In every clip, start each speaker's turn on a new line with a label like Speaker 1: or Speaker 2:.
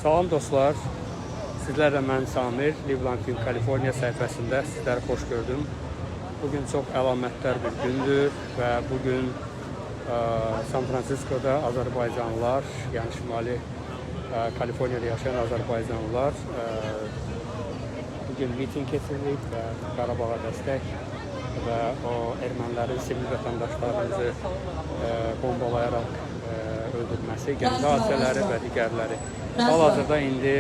Speaker 1: Salam dostlar, sizlərlə mən Samir, mitinqi Kaliforniya səhifəsində sizləri xoş gördüm. Bugün çox əlamətdar bir gündür və bugün San Fransisko'da azərbaycanlılar, yəni Şimali Kaliforniyada yaşayan azərbaycanlılar bugün mitinq keçirdik və Qarabağa dəstək və o ermənilərin sivil vətəndaşlarımızı bombalayaraq öldürməsi, gəncə hadisələri və digərləri. Hal-hazırda indi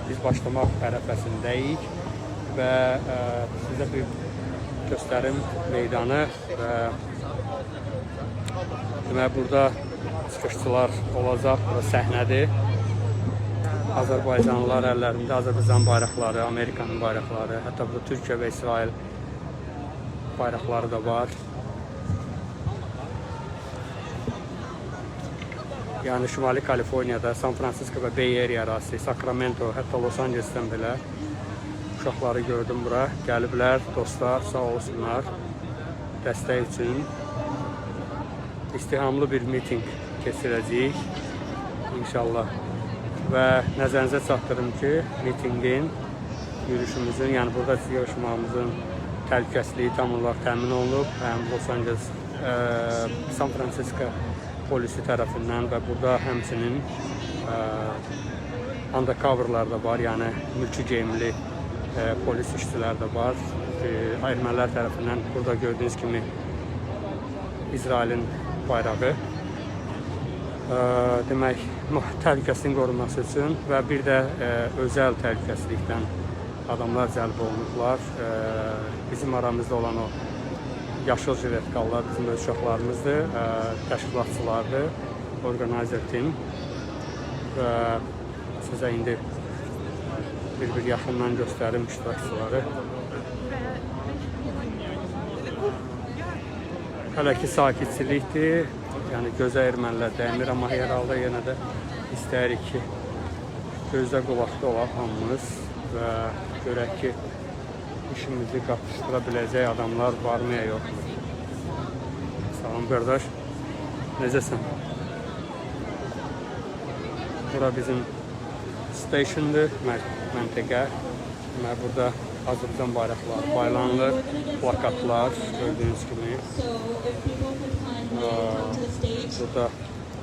Speaker 1: biz başlamaq ərəfəsindəyik və sizə bir göstərim meydanı və burada çıxışçılar olacaq, burada səhnədir. Azərbaycanlılar əllərində Azərbaycan bayraqları, Amerikanın bayraqları, hətta burada Türkiyə və İsrail bayraqları da var. Yəni Şimali Kaliforniyada, San Fransisko və Bay Area ərazisi, Sacramento, hətta Los Angeles'dən belə uşaqları gördüm bura. Gəliblər, dostlar, sağ olsunlar dəstək üçün. İstihamlı bir mitinq keçirəcəyik inşallah. Və nəzərinizə çatdırım ki, mitinqin, yürüyüşümüzün, yəni burada yürüyüşmağımızın təhlükəsizliyi tam olaraq təmin olunub. Həm Los Angeles, San Fransisko polisi tərəfindən və burada həmçinin undercoverlar da var, yəni mülki geyimli polis işçilər də var. Ermənilər tərəfindən burada gördüyünüz kimi İsrailin bayrağı. Demək, təhlükəsizliyin qorunması üçün və bir də özəl təhlükəsizlikdən adamlar cəlb olunublar. Bizim aramızda olan o yaşıl jiletkallar bizim öz uşaqlarımızdır, təşkilatçılardır, organizer team və sizə indi bir yaxından göstərim iştirakçıları. Hələ ki sakitçilikdir, yəni gözə ermənilər dəymir, amma hər halda yenə də istəyirik ki, gözdə qulaqda olaq hamımız və görək ki, işimizi qatışdıra biləcək adamlar varmı ya yoxdur. Salam qardaş, necəsən? Bura bizim station'dır, məntəqə. Burada Azərbaycan bayraqları baylanılır, plakatlar gördüyünüz kimi. Burada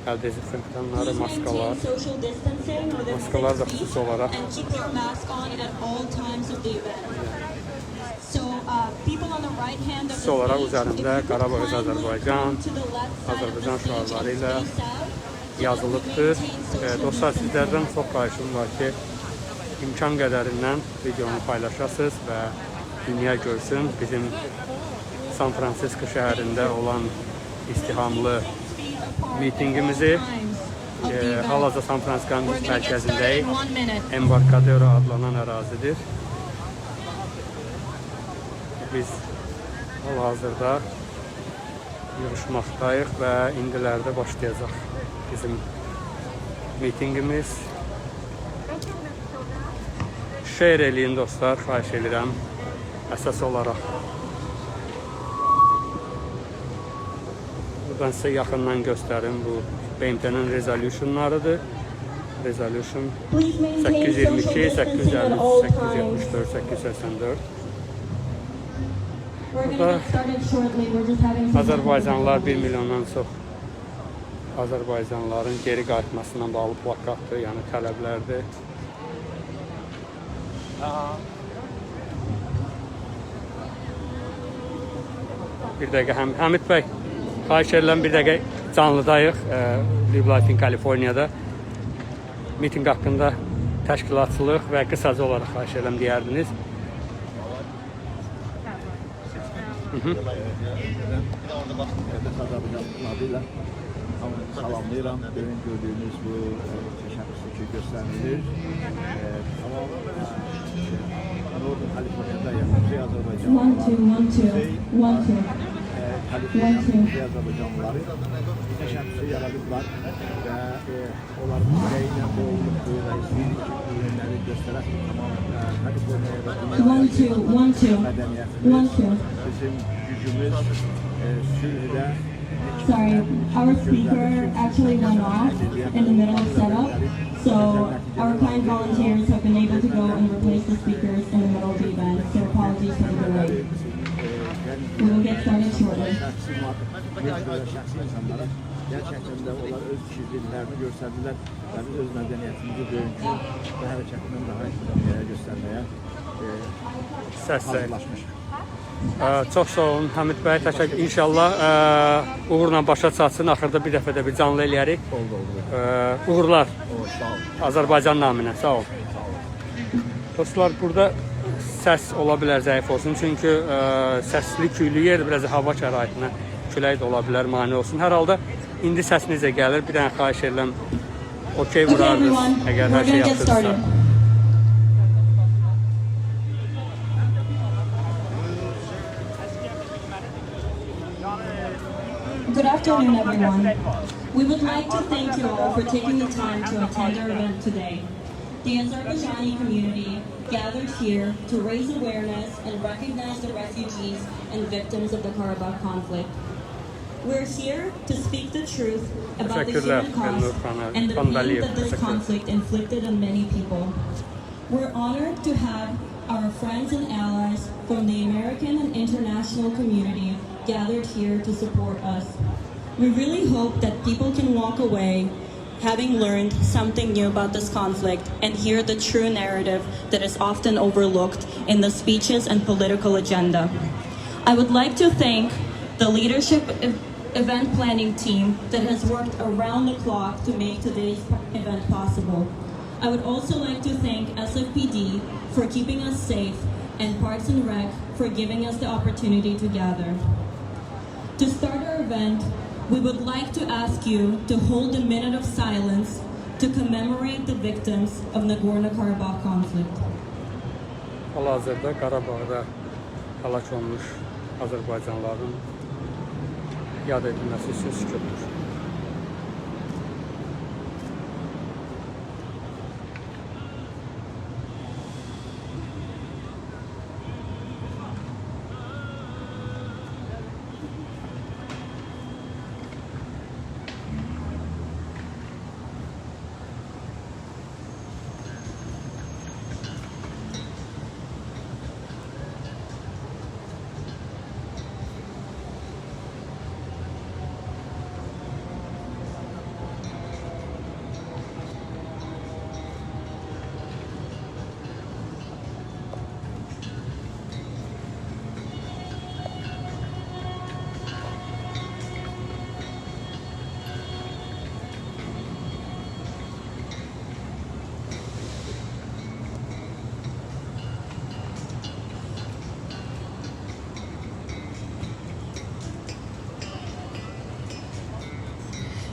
Speaker 1: əl dezinfektanları, maskalar. Maskalar da xüsusi olaraq üzərində Qarabağ Azərbaycan, Azərbaycan şüarları ilə yazılıbdır. Dostlar, sizlərdən çox xahişim var ki, imkan qədərindən videonu paylaşasınız və dünya görsün bizim San Fransisko şəhərində olan istihamlı mitinqimizi. Hal-hazırda San Fransisko'nun mərkəzindəyik. Embarcadero adlanan ərazidir. Biz hal-hazırda yürüşməkdəyik və indilərdə başlayacaq bizim mitinqimiz. Şeir eləyin dostlar, xahiş edirəm, əsas olaraq. Buradan sizə yaxından göstərim, bu BMT-nin resolutionlarıdır. Resolution 822, 853, 874, 884. Burada Azərbaycanlılar 1 milyondan çox Azərbaycanlıların geri qayıtmasına bağlı plakatdır, yəni tələblərdir. Bir dəqiqə, Həmid bəy, xahiş edirəm, bir dəqiqə canlıdayıq mitinqi Kaliforniyada. Mitinq haqqında təşkilatçılıq və qısaca olaraq xahiş edirəm deyərdiniz.
Speaker 2: Adıyla salamlayıram. Demin gördüğünüz bu teşebbüsü gösterilir. Tamam. Northern Kaliforniya'da yaşayan Azerbaycanlılar. Kaliforniya Azerbaycanlıları teşebbüsü yaradılar ve onların yüreğine doğruluklu ve istilik ürünleri gösteren Kaliforniya'da medeniyetimiz, bizim gücümüz sülhüde
Speaker 3: Sorry, our speaker actually went off in the middle of setup, so our kind volunteers have been able to go and replace the speakers in the middle of the event, so apologies for the delay. We will get started shortly.
Speaker 2: Şəxsi insanlara gerçekten de onlar öz kişiliklerini gösterdiler ve biz öz medeniyetimizi bugünkü ve hərəkətindən daha işlemeye, göstermeye hazırlaşmışıq.
Speaker 1: Çox sağ olun Həmid bəy, təşəkkür. İnşallah uğurla başa çatsın. Axırda bir dəfə də bir canlı eləyərik. Uğurlar. Azərbaycan naminə. Sağ olun. Dostlar, burada səs ola bilər zəif olsun. Çünki səsli küylü yerdir. Biraz hava şəraitinə külək də ola bilər, mane olsun. Hər halda indi səs necə gəlir? Bir dənə xahiş edirəm. Okey vurardınız, əgər hər şey yaptırırsa.
Speaker 3: Good afternoon, everyone. We would like to thank you all for taking the time to attend our event today. The Azerbaijani community gathered here to raise awareness and recognize the refugees and victims of the Karabakh conflict. We're here to speak the truth about the human cost and the pain that this conflict inflicted on many people. We're honored to have our friends and allies from the American and international community gathered here to support us. We really hope that people can walk away having learned something new about this conflict and hear the true narrative that is often overlooked in the speeches and political agenda. I would like to thank the leadership event planning team that has worked around the clock to make today's event possible. I would also like to thank SFPD for keeping us safe and Parks and Rec for giving us the opportunity to gather. To start our event, we would like to ask you to hold a minute of silence to commemorate the victims of Nagorno-Karabakh conflict.
Speaker 1: Hal-hazırda Qarabağda həlak olmuş Azərbaycanlıların yad edilməsi üçün sükutdur.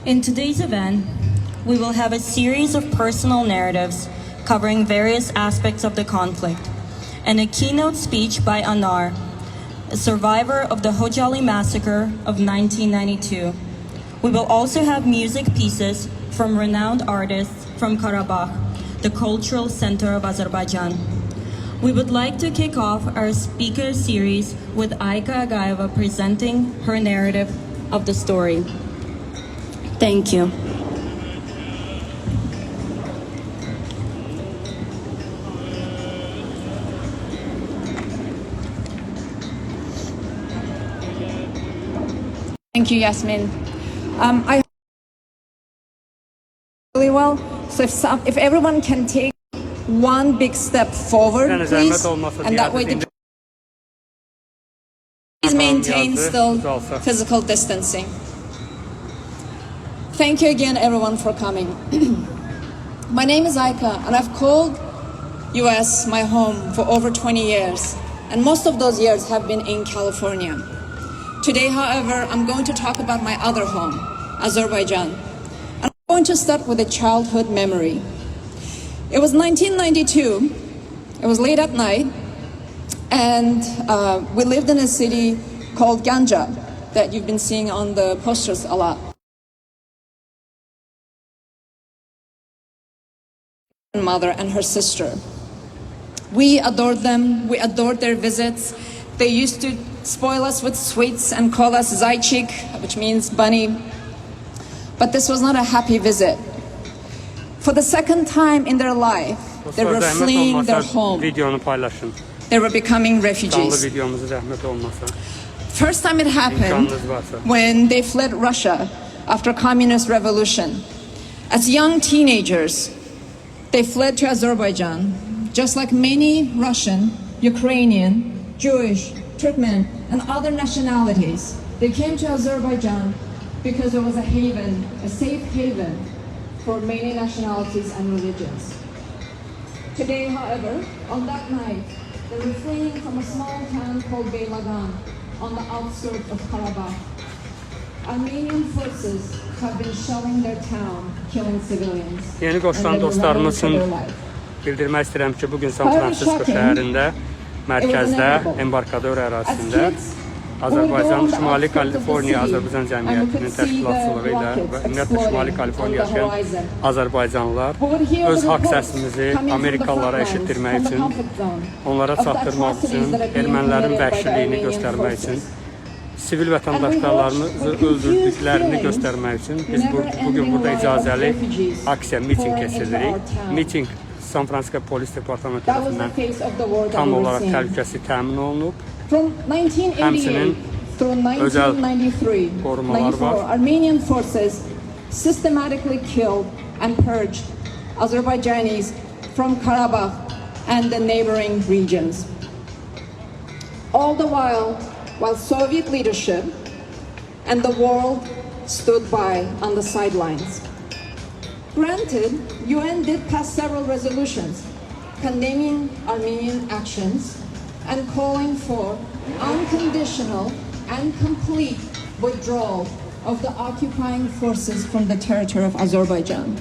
Speaker 3: In today's event, we will have a series of personal narratives covering various aspects of the conflict, and a keynote speech by Anar, a survivor of the Hojali massacre of 1992. We will also have music pieces from renowned artists from Karabakh, the cultural center of Azerbaijan. We would like to kick off our speaker series with Aika Agayeva presenting her narrative of the story. Thank you.
Speaker 4: Thank you, Yasmin. I really well. So if everyone can take one big step forward, please, and that way please maintain still physical distancing. Thank you again, everyone, for coming. My name is Aika, and I've called US my home for over 20 years, and most of those years have been in California. Today, however, I'm going to talk about my other home, Azerbaijan. And I'm going to start with a childhood memory. It was 1992, it was late at night, and we lived in a city called Ganja that you've been seeing on the posters a lot. Mother and her sister. We adored them, we adored their visits. They used to spoil us with sweets and call us zaychik, which means bunny. But this was not a happy visit. For the second time in their life, they were fleeing their home.
Speaker 1: Videonu paylaşın.
Speaker 4: They were becoming
Speaker 1: Canlı
Speaker 4: refugees.
Speaker 1: videomuzu zəhmət olmasa.
Speaker 4: First time it happened
Speaker 1: İmkanınız varsa.
Speaker 4: when they fled Russia after communist revolution. As young teenagers, they fled to Azerbaijan, just like many Russian, Ukrainian, Jewish, Turkmen, and other nationalities. They came to Azerbaijan because it was a haven, a safe haven for many nationalities and religions. Today, however, on that night, they were fleeing from a small town called Beylagan on the outskirts of Karabakh. Armenian forces have been shelling their town, killing civilians.
Speaker 1: Yeni qoşulan dostlarımız üçün bildirmək istəyirəm ki, bugün San Francisco şəhərində, mərkəzdə, embarkador ərazisində Azərbaycan, Şimali Kaliforniya Azərbaycan Cəmiyyətinin təşkilatçılığı ilə və ümumiyyətlə Şimali Kaliforniya yaşayan Azərbaycanlılar öz haqq səsimizi Amerikalılara eşitdirmək üçün, onlara çatdırmaq üçün, ermənilərin vəhşiliyini göstərmək üçün, sivil vətəndaşlarımızı öldürdüklərini göstərmək üçün biz bugün burada icazəli aksiya, mitinq keçiririk. Mitinq San Francisco Polis Departamenti tərəfindən tam olaraq təhlükəsi təmin olunub.
Speaker 4: From 1988 through 1993, Armenian forces systematically killed and purged Azerbaijanis from Karabakh and the neighboring regions. All the while Soviet leadership and the world stood by on the sidelines. Granted, UN did pass several resolutions condemning Armenian actions and calling for unconditional and complete withdrawal of the occupying forces from the territory of Azerbaijan.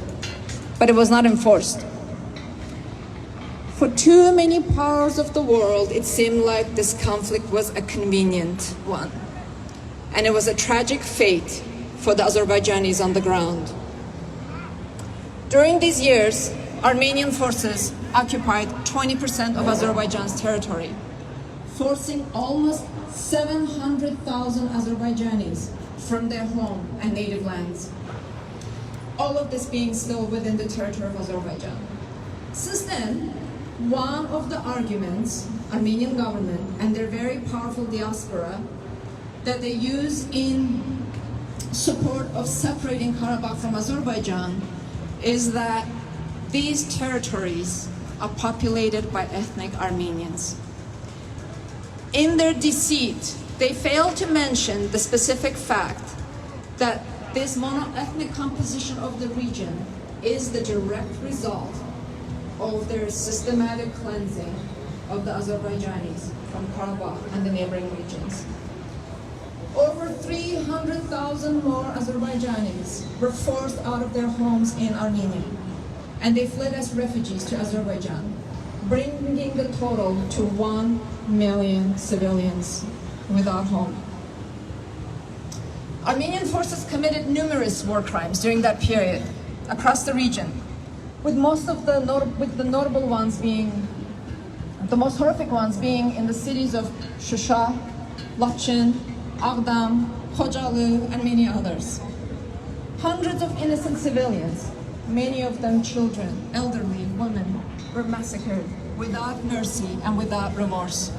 Speaker 4: But it was not enforced. For too many powers of the world, it seemed like this conflict was a convenient one. And it was a tragic fate for the Azerbaijanis on the ground. During these years, Armenian forces occupied 20% of Azerbaijan's territory, forcing almost 700,000 Azerbaijanis from their home and native lands. All of this being still within the territory of Azerbaijan. Since then, one of the arguments Armenian government and their very powerful diaspora that they use in support of separating Karabakh from Azerbaijan is that these territories are populated by ethnic Armenians. In their deceit, they fail to mention the specific fact that this mono-ethnic composition of the region is the direct result of their systematic cleansing of the Azerbaijanis from Karabakh and the neighboring regions. Over 300,000 more Azerbaijanis were forced out of their homes in Armenia, and they fled as refugees to Azerbaijan, bringing the total to 1 million civilians without home. Armenian forces committed numerous war crimes during that period across the region, with the notable ones being, the most horrific ones being in the cities of Shusha, Lachin, Agdam, Khojalı, and many others. Hundreds of innocent civilians, many of them children, elderly, women, were massacred without mercy and without remorse.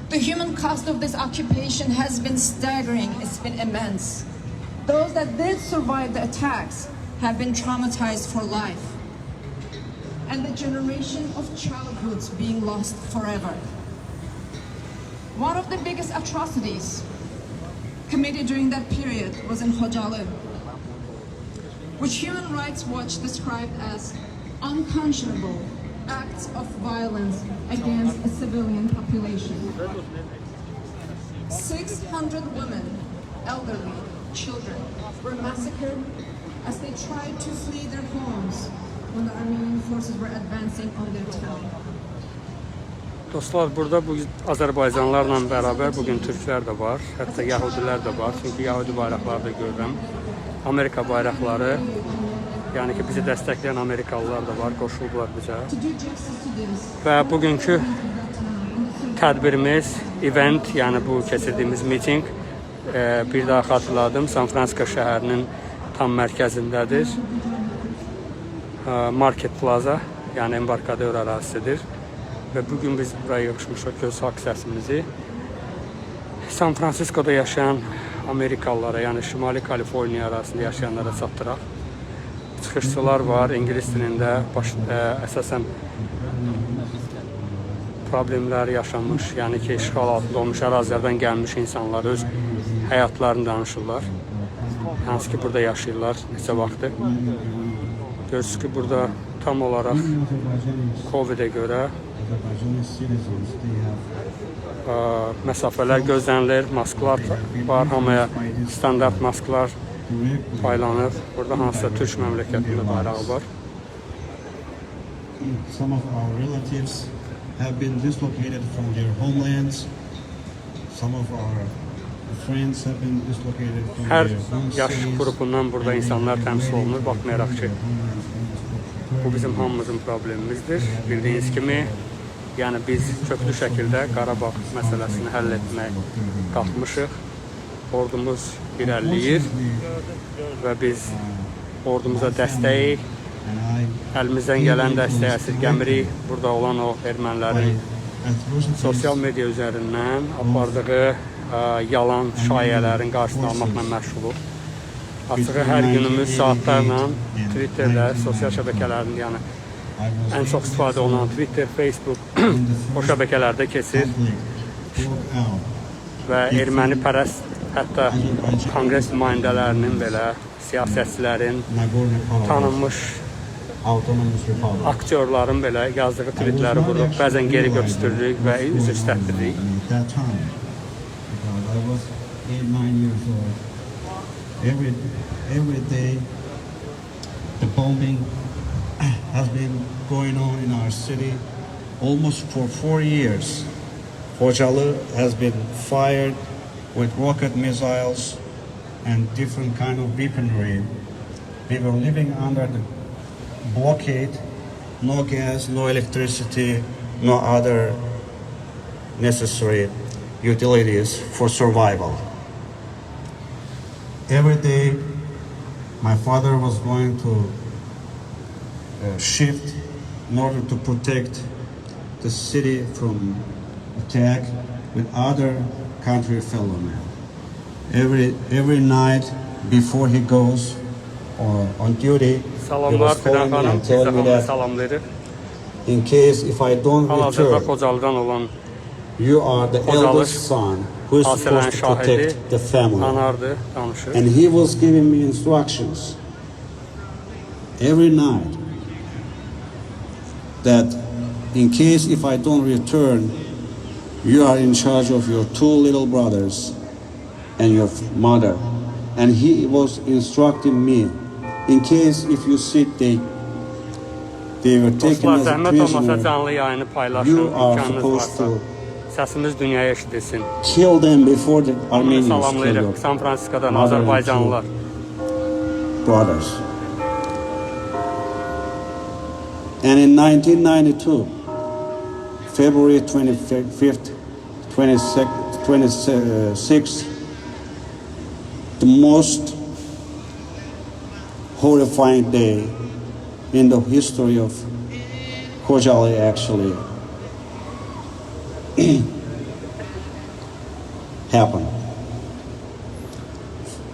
Speaker 4: The human cost of this occupation has been staggering, it's been immense. Those that did survive the attacks have been traumatized for life, and the generation of childhoods being lost forever. One of the biggest atrocities committed during that period was in Khojalı, which Human Rights Watch described as unconscionable acts of violence against a civilian population. 600 women, elderly, children were massacred as they tried to flee their homes when the Armenian forces were advancing on their town.
Speaker 1: Dostlar, burada bu Azərbaycanlılarla bərabər bugün türklər də var, hətta Yahudilər də var. Çünki Yahudi bayraqları da görürəm. Amerika bayraqları, yəni ki, bizi dəstəkləyən Amerikalılar da var, qoşuldular bizə. Və bugünkü tədbirimiz, event, yəni bu keçirdiyimiz mitinq, bir daha xatırladım, San Francisco şəhərinin tam mərkəzindədir. Market Plaza, yəni embarkadör ərazisidir. Və bugün biz buraya yığışmışıq göz aksiyasımızı San Francisco'da yaşayan Amerikalılara, yəni Şimali Kaliforniya arasında yaşayanlara çatdıraq. Çıxışçılar var, ingilis dilində əsasən problemlər yaşamış, yəni ki, işğal altında olmuş ərazilərdən gəlmiş insanlar öz həyatlarını danışırlar. Hansı ki, burada yaşayırlar neçə vaxtı. Görürsünüz ki, burada tam olaraq Covid-ə görə məsafələr gözlənilir, masklar var, hamıya standart masklar paylanır. Burada hansısa Türk məmləkətində bayrağı var.
Speaker 5: Some of our relatives have been dislocated from their homelands. Some of our friends have been dislocated from
Speaker 1: Hər
Speaker 5: their home
Speaker 1: yaş
Speaker 5: cities.
Speaker 1: qrupundan burada insanlar təmsil olunur, baxmayaraq ki, bu bizim hamımızın problemimizdir. Bildiyiniz kimi, yəni biz köklü şəkildə Qarabağ məsələsini həll etmək qalxmışıq. Ordumuz irəliləyir və biz ordumuza dəstəyik, əlimizdən gələn dəstəyi əsirgəmirik. Burada olan o ermənilərin sosial media üzərindən apardığı yalan şayələrin qarşısını almaqla məşğuluq. Açığı hər günümüz saatlarla Twitterdə, sosial şəbəkələrin, yəni ən çox istifadə olunan Twitter, Facebook o şəbəkələrdə keçir və erməni pərəst, hətta konqres nümayəndələrinin belə, siyasətçilərin, tanınmış aktyorların belə yazdığı tweetləri vuruq, bəzən geri göstəririk və üzr istətdiririk.
Speaker 5: I was 8-9 years old. Every day the bombing has been going on in our city almost for 4 years. Khojalı has been fired with rocket missiles and different kind of weaponry. We were living under the blockade, no gas, no electricity, no other necessary utilities for survival. Every day my father was going to shift in order to protect the city from attack with other country fellow men. Every night before he goes on duty, he
Speaker 1: Salamlar
Speaker 5: was
Speaker 1: Fidan
Speaker 5: calling me
Speaker 1: xanım,
Speaker 5: and
Speaker 1: biz də
Speaker 5: telling me
Speaker 1: hamını
Speaker 5: that
Speaker 1: salamlayırıq.
Speaker 5: in case if I don't
Speaker 1: Hal-hazırda
Speaker 5: return,
Speaker 1: Xocalıdan olan
Speaker 5: you are the
Speaker 1: Xocalı
Speaker 5: eldest son who is
Speaker 1: Asələn
Speaker 5: supposed to
Speaker 1: şahidi
Speaker 5: protect the family.
Speaker 1: anardı, danışır.
Speaker 5: And he was giving me instructions every night that in case if I don't return, you are in charge of your 2 little brothers and your mother. And he was instructing me, in case if you see they were taken
Speaker 1: Dostlar,
Speaker 5: as a
Speaker 1: zəhmət olmasa
Speaker 5: prisoner,
Speaker 1: canlı yayını paylaşın,
Speaker 5: you are
Speaker 1: imkanınız
Speaker 5: supposed
Speaker 1: varsa.
Speaker 5: to
Speaker 1: Səsimiz dünyaya eşidilsin.
Speaker 5: kill them before the
Speaker 1: Hamını
Speaker 5: Armenians kill
Speaker 1: salamlayırıq.
Speaker 5: your
Speaker 1: San Francisco'dan
Speaker 5: mother and
Speaker 1: Azərbaycanlılar.
Speaker 5: brothers. And in 1992, February 25th, 26th, the most horrifying day in the history of Khojaly actually happened.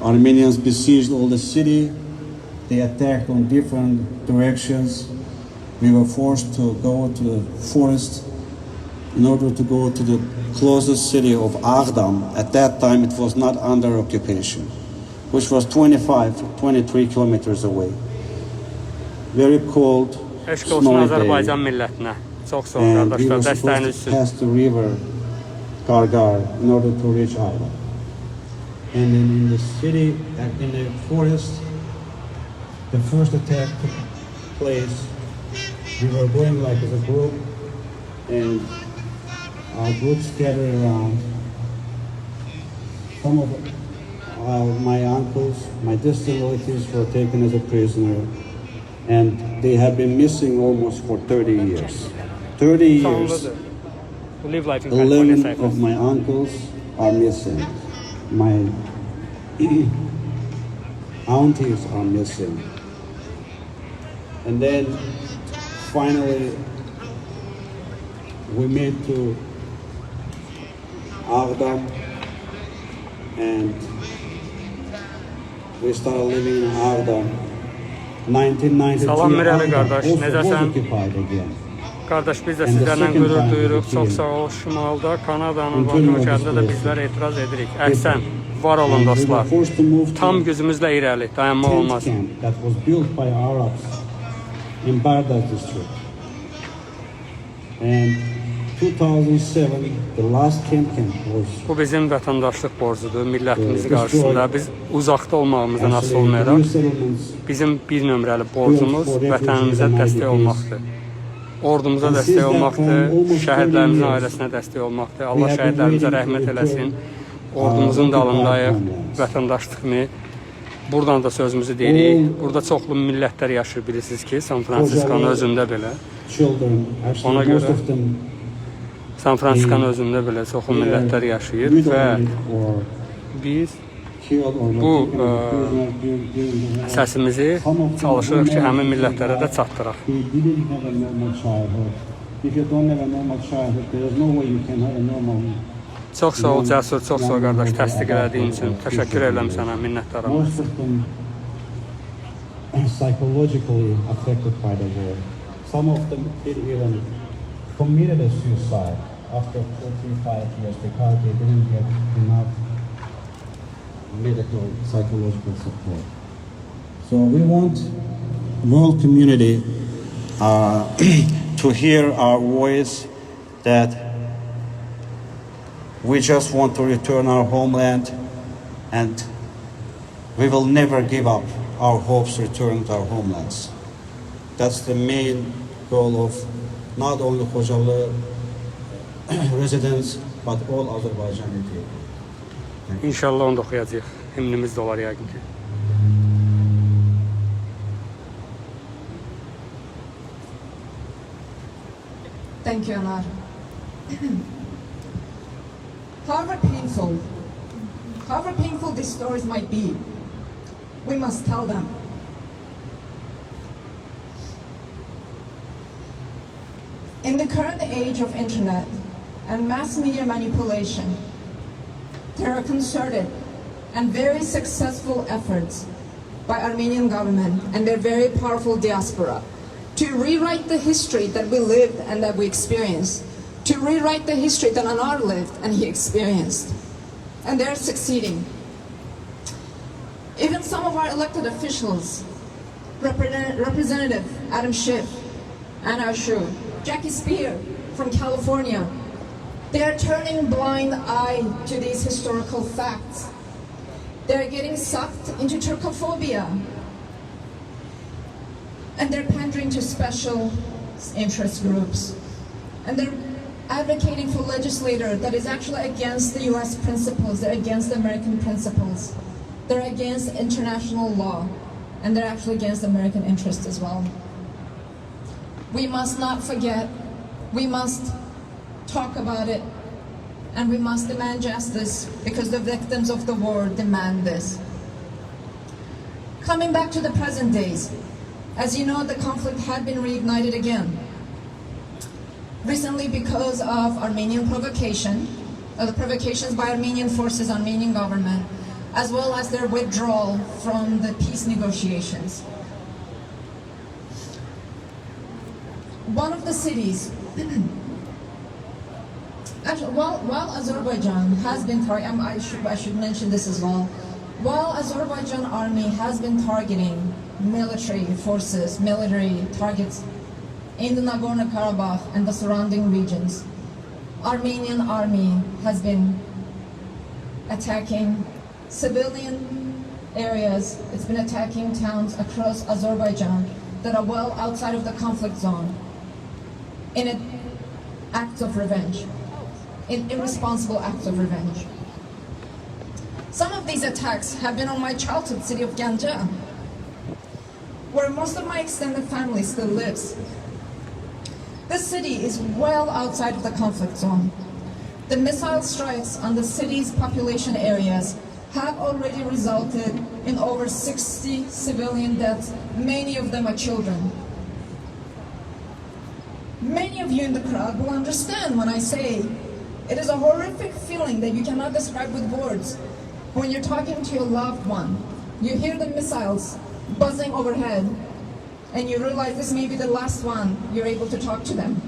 Speaker 5: Armenians besieged all the city. They attacked on different directions. We were forced to go to the forest in order to go to the closest city of Agdam. At that time, it was not under occupation, which was 23 kilometers away. Very cold,
Speaker 1: Eşq olsun
Speaker 5: snowy
Speaker 1: Azərbaycan
Speaker 5: day.
Speaker 1: millətinə. Çox sağ ol
Speaker 5: And we
Speaker 1: qardaşlar,
Speaker 5: were
Speaker 1: dəstəyiniz
Speaker 5: supposed to
Speaker 1: üçün.
Speaker 5: pass the river Gargar in order to reach Agdam. And then in the city, in the forest, the first attack took place. We were going like as a group, and our group scattered around. Some of my uncles, my distant relatives were taken as a prisoner, and they have been missing almost for 30 years. 30 years.
Speaker 1: Sanlıdır. who live life in California
Speaker 5: 11
Speaker 1: say
Speaker 5: of my uncles are missing. My aunties are missing. And then finally we made to Ağdam and we started living in Ağdam. 1993
Speaker 1: Salam Mirəli
Speaker 5: Ağdam
Speaker 1: qardaş,
Speaker 5: also
Speaker 1: necəsən?
Speaker 5: was occupied again.
Speaker 1: Qardaş biz də sizlərlə qürur duyuruq. Çox sağ ol. Şimalda, Kanadanın Vancouver kəndində də bizlər etiraz edirik. Əhsən, var olun dostlar. Tam gücümüzlə irəli, dayanma olmaz.
Speaker 5: That was built by Arabs in Barda district. And 2007, the last camp was
Speaker 1: Bu bizim vətəndaşlıq borcudur millətimizin qarşısında. Biz uzaqda olmağımızdan asılı olmayaraq bizim bir nömrəli borcumuz vətənimizə dəstək olmaqdır. Ordumuza dəstək olmaqdır, şəhidlərimizin ailəsinə dəstək olmaqdır. Allah şəhidlərimizə rəhmət eləsin. Ordumuzun dalındayıq, vətəndaşlığını. Buradan da sözümüzü deyirik. Burada çoxlu millətlər yaşayır, bilirsiniz ki, San Francisco'nun özündə belə. Ona görə San Francisco'nun özündə belə çoxlu millətlər yaşayır və biz bu səsimizi çalışırıq ki, həmin millətlərə də çatdıraq. Çox sağ ol Cəsur, çox sağ ol qardaş, təsdiq elədiyin üçün. Təşəkkür edirəm sənə, minnətdaram.
Speaker 5: Most of them psychologically affected by the war. Some of them did even committed a suicide after 45 years because they didn't get enough medical, psychological support. So we want world community to hear our voice that we just want to return our homeland and we will never give up our hopes returning to our homelands. That's the main goal of not only Khojalı residents but all Azerbaijani people.
Speaker 1: İnşallah onu da oxuyacağıq. Himnimiz də olar yəqin ki.
Speaker 4: Thank you, Anar. However painful these stories might be, we must tell them. In the current age of internet and mass media manipulation, there are concerted and very successful efforts by Armenian government and their very powerful diaspora to rewrite the history that we lived and that we experienced, to rewrite the history that Anar lived and he experienced. And they're succeeding. Even some of our elected officials, Representative Adam Schiff, Anna Ashur, Jackie Spear from California, they are turning blind eye to these historical facts. They're getting sucked into Turkophobia. And they're pandering to special interest groups. And they're advocating for legislature that is actually against the US principles, they're against the American principles. They're against international law, and they're actually against American interests as well. We must not forget, we must talk about it, and we must demand justice because the victims of the war demand this. Coming back to the present days, as you know, the conflict had been reignited again. Recently because of Armenian provocation, the provocations by Armenian forces, Armenian government, as well as their withdrawal from the peace negotiations. One of the cities, actually, while Azerbaijan has been targeting, I should mention this as well, while Azerbaijan army has been targeting military forces, military targets in the Nagorno-Karabakh and the surrounding regions, Armenian army has been attacking civilian areas. It's been attacking towns across Azerbaijan that are well outside of the conflict zone in an act of revenge, in irresponsible acts of revenge. Some of these attacks have been on my childhood city of Ganja, where most of my extended family still lives. This city is well outside of the conflict zone. The missile strikes on the city's population areas have already resulted in over 60 civilian deaths, many of them are children. Many of you in the crowd will understand when I say it is a horrific feeling that you cannot describe with words. When you're talking to your loved one, you hear the missiles buzzing overhead, and you realize this may be the last one you're able to talk to them.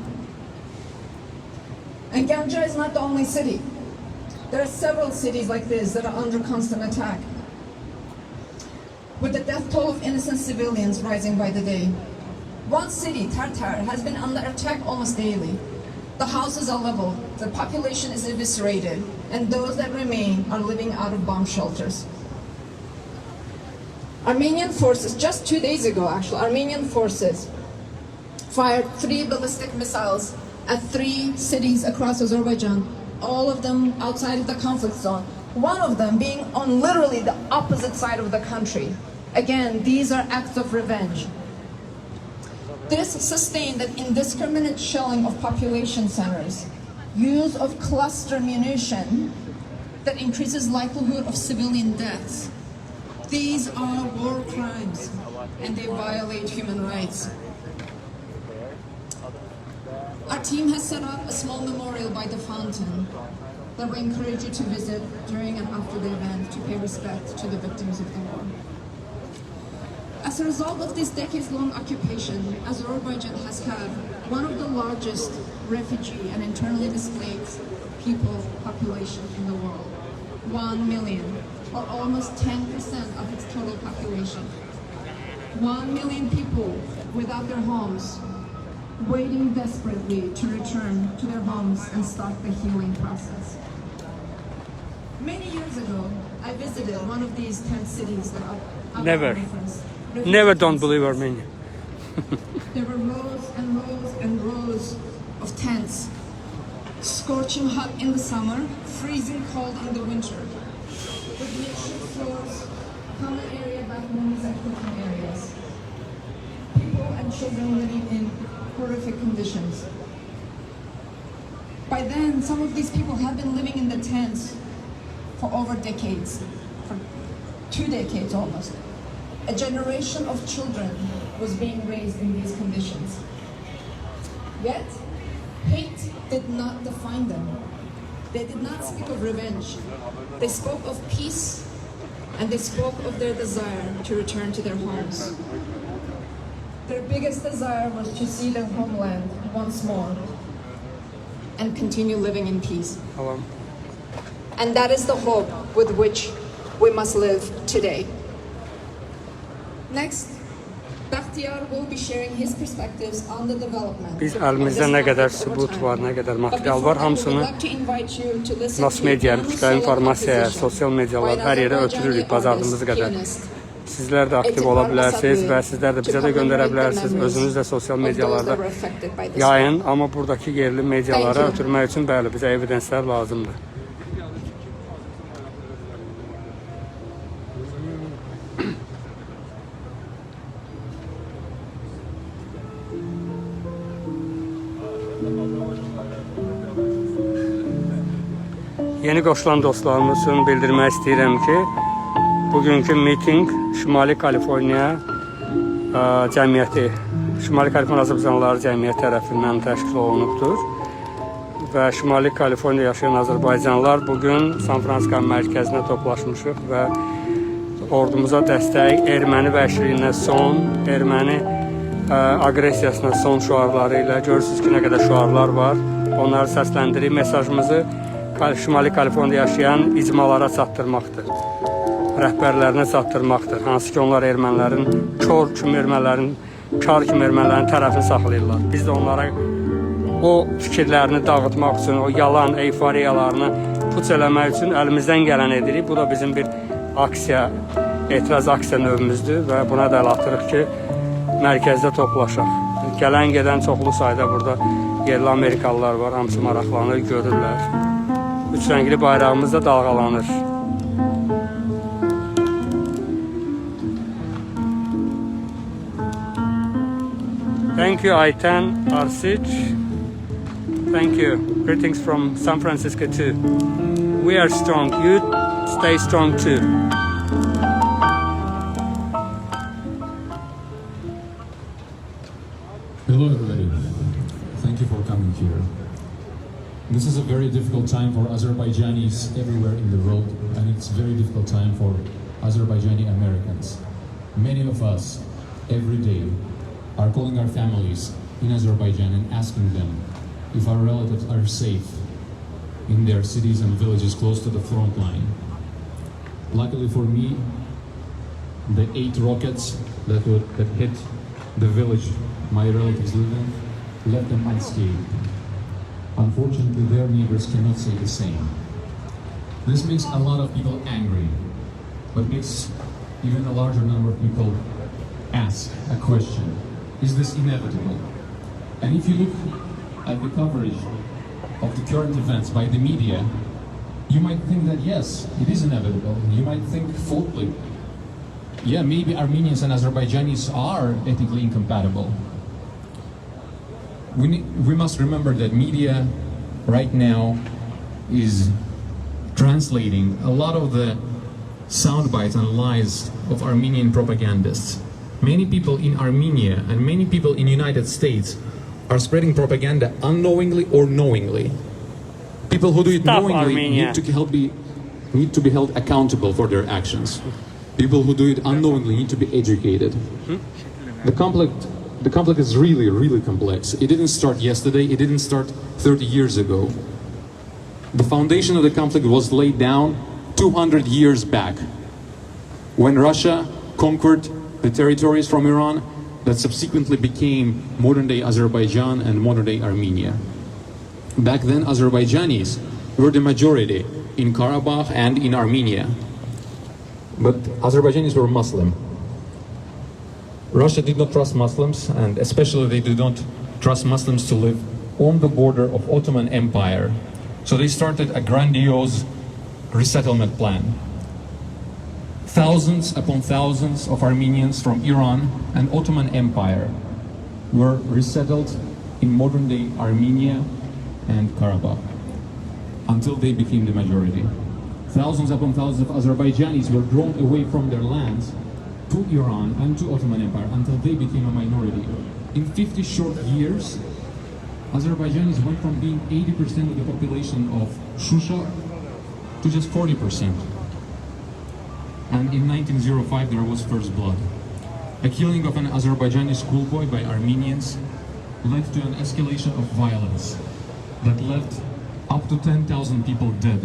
Speaker 4: And Ganja is not the only city. There are several cities like this that are under constant attack, with the death toll of innocent civilians rising by the day. One city, Tartar, has been under attack almost daily. The houses are leveled, the population is eviscerated, and those that remain are living out of bomb shelters. Armenian forces, just 2 days ago actually, Armenian forces fired 3 ballistic missiles at 3 cities across Azerbaijan, all of them outside of the conflict zone, one of them being on literally the opposite side of the country. Again, these are acts of revenge. This sustained and indiscriminate shelling of population centers, use of cluster munition that increases likelihood of civilian deaths. These are war crimes and they violate human rights. Our team has set up a small memorial by the fountain that we encourage you to visit during and after the event to pay respect to the victims of the war. As a result of this decades-long occupation, Azerbaijan has had one of the largest refugee and internally displaced people population in the world. 1 million, or almost 10% of its total population. 1 million people without their homes, waiting desperately to return to their homes and start the healing process. Many years ago, I visited one of these 10 cities that are
Speaker 1: Never don't believe Armenia.
Speaker 4: There were rows and rows and rows of tents, scorching hot in the summer, freezing cold in the winter, with makeshift floors, common area bathrooms and cooking areas. People and children living in horrific conditions. By then, some of these people have been living in the tents for over decades, for 2 decades almost. A generation of children was being raised in these conditions. Yet, hate did not define them. They did not speak of revenge. They spoke of peace, and they spoke of their desire to return to their homes. Their biggest desire was to see their homeland once more and continue living in peace.
Speaker 1: Tamam.
Speaker 4: And that is the hope with which we must live today. Next, Bahtiyar will be sharing his perspectives on the development.
Speaker 1: Biz əlimizdə nə qədər sübut var, nə qədər material var, hamısını mass media, kütləvi informasiya, sosial medialar, hər yerə ötürürük bacardığımız qədər. Sizlər də aktiv ola bilərsiniz və sizlər də bizə də göndərə bilərsiniz. Özünüz də sosial medialarda yayın, amma buradakı yerli medialara ötürmək üçün bəli, bizə evidenslər lazımdır. Yeni qoşulan dostlarımız üçün bildirmək istəyirəm ki, bugünkü mitinq Şimali Kaliforniya cəmiyyəti, Şimali Kaliforniya Azərbaycanlıları cəmiyyəti tərəfindən təşkil olunubdur. Və Şimali Kaliforniya yaşayan azərbaycanlılar bugün San Francisco mərkəzinə toplaşmışıq və ordumuza dəstək, erməni vəhşiliyinə son, erməni aqressiyasına son şüarları ilə, görürsünüz ki, nə qədər şüarlar var, onları səsləndirib mesajımızı Şimali Kaliforniyada yaşayan icmalara çatdırmaqdır, rəhbərlərinə çatdırmaqdır. Hansı ki, onlar ermənilərin, kör kimi ermənilərin, kar kimi ermənilərin tərəfini saxlayırlar. Biz də onlara o fikirlərini dağıtmaq üçün, o yalan eyfariyalarını puç eləmək üçün əlimizdən gələn edirik. Bu da bizim bir aksiya, etiraz aksiya növümüzdür və buna da əl atırıq ki, mərkəzdə toplaşaq. Gələn gedən çoxlu sayda burada yerli Amerikalılar var, hamısı maraqlanır, görürlər. Üç rəngli bayrağımız da dalğalanır. Thank you, Ayten Arsic. Thank you. Greetings from San Francisco too. We are strong. You stay strong too.
Speaker 6: Hello everybody. Thank you for coming here. This is a very difficult time for Azerbaijanis everywhere in the world, and it's a very difficult time for Azerbaijani Americans. Many of us, every day, are calling our families in Azerbaijan and asking them if our relatives are safe in their cities and villages close to the front line. Luckily for me, the 8 rockets that hit the village my relatives live in left them unscathed. Unfortunately, their neighbors cannot say the same. This makes a lot of people angry, but makes even a larger number of people ask a question. Is this inevitable? And if you look at the coverage of the current events by the media, you might think that yes, it is inevitable. You might think faultily, yeah, maybe Armenians and Azerbaijanis are ethically incompatible. We must remember that media right now is translating a lot of the sound bites and lies of Armenian propagandists. Many people in Armenia and many people in the United States are spreading propaganda unknowingly or knowingly. People who do it knowingly need to be held accountable for their actions. People who do it unknowingly need to be educated. The conflict is really, really complex. It didn't start yesterday, it didn't start 30 years ago. The foundation of the conflict was laid down 200 years back, when Russia conquered the territories from Iran that subsequently became modern-day Azerbaijan and modern-day Armenia. Back then, Azerbaijanis were the majority in Karabakh and in Armenia. But Azerbaijanis were Muslim. Russia did not trust Muslims, and especially they did not trust Muslims to live on the border of Ottoman Empire. So they started a grandiose resettlement plan. Thousands upon thousands of Armenians from Iran and Ottoman Empire were resettled in modern-day Armenia and Karabakh until they became the majority. Thousands upon thousands of Azerbaijanis were drawn away from their lands to Iran and to Ottoman Empire until they became a minority. In 50 short years, Azerbaijanis went from being 80% of the population of Shusha to just 40%. And in 1905 there was first blood. A killing of an Azerbaijani schoolboy by Armenians led to an escalation of violence that left up to 10,000 people dead.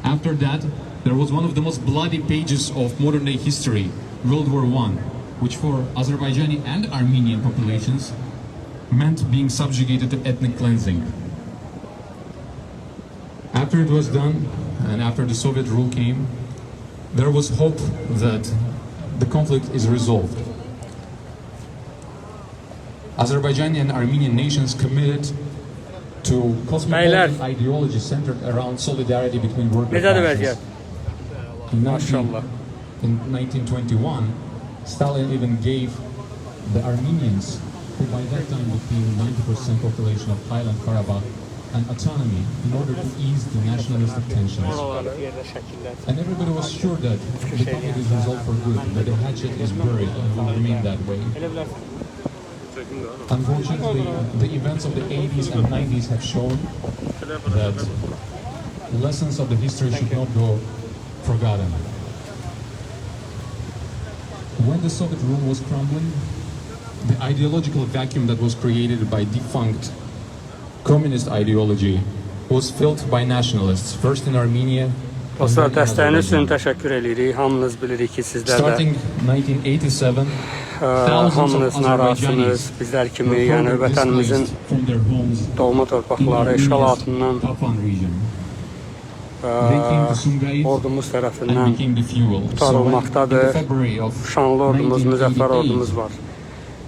Speaker 6: After that, there was one of the most bloody pages of modern-day history, World War I, which for Azerbaijani and Armenian populations meant being subjugated to ethnic cleansing. After it was done, and after the Soviet rule came, there was hope that the conflict is resolved. Azerbaijani and Armenian nations committed to cosmopolitan ideology centered around solidarity between worker classes. In 1921, Stalin even gave the Armenians, who by that time became 90% population of Highland Karabakh, an autonomy in order to ease the nationalistic tensions. And everybody was sure that the conflict is resolved for good, that the hatchet is buried and will remain that way. Unfortunately, the events of the 80s and 90s have shown that lessons of the history should not go forgotten. When the Soviet rule was crumbling, the ideological vacuum that was created by defunct communist ideology was filled by nationalists, first in Armenia.
Speaker 1: Dostlar, dəstəyiniz üçün təşəkkür edirik. Hamınız bilirik ki, sizlər
Speaker 6: Starting 1987,
Speaker 1: hamınız narahatsınız. Bizlər kimi, yəni vətənimizin doğma torpaqları işğal altından ordumuz tərəfindən qurtarılmaqdadır. Şanlı ordumuz, müzəffər ordumuz var.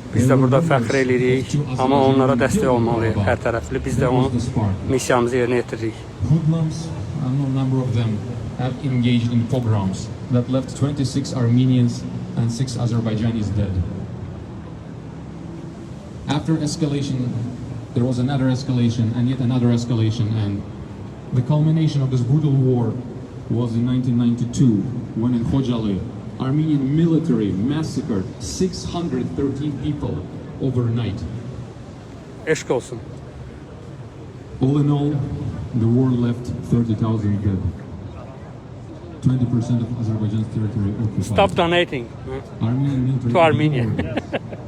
Speaker 1: Biz də burada fəxr edirik, amma onlara dəstək olmalıyıq hər tərəfli. Biz də onun missiyamızı yerinə yetiririk.
Speaker 6: Have engaged in pogroms that left 26 Armenians and 6 Azerbaijanis dead. After escalation, there was another escalation and yet another escalation, and the culmination of this brutal war was in 1992, when in Khojaly, Armenian military massacred 613 people overnight.
Speaker 1: Eşk olsun.
Speaker 6: All in all, the war left 30,000 dead. 20% of Azerbaijan's territory occupied.
Speaker 1: Stop donating
Speaker 6: Armenian military
Speaker 1: to Armenia.
Speaker 6: ignored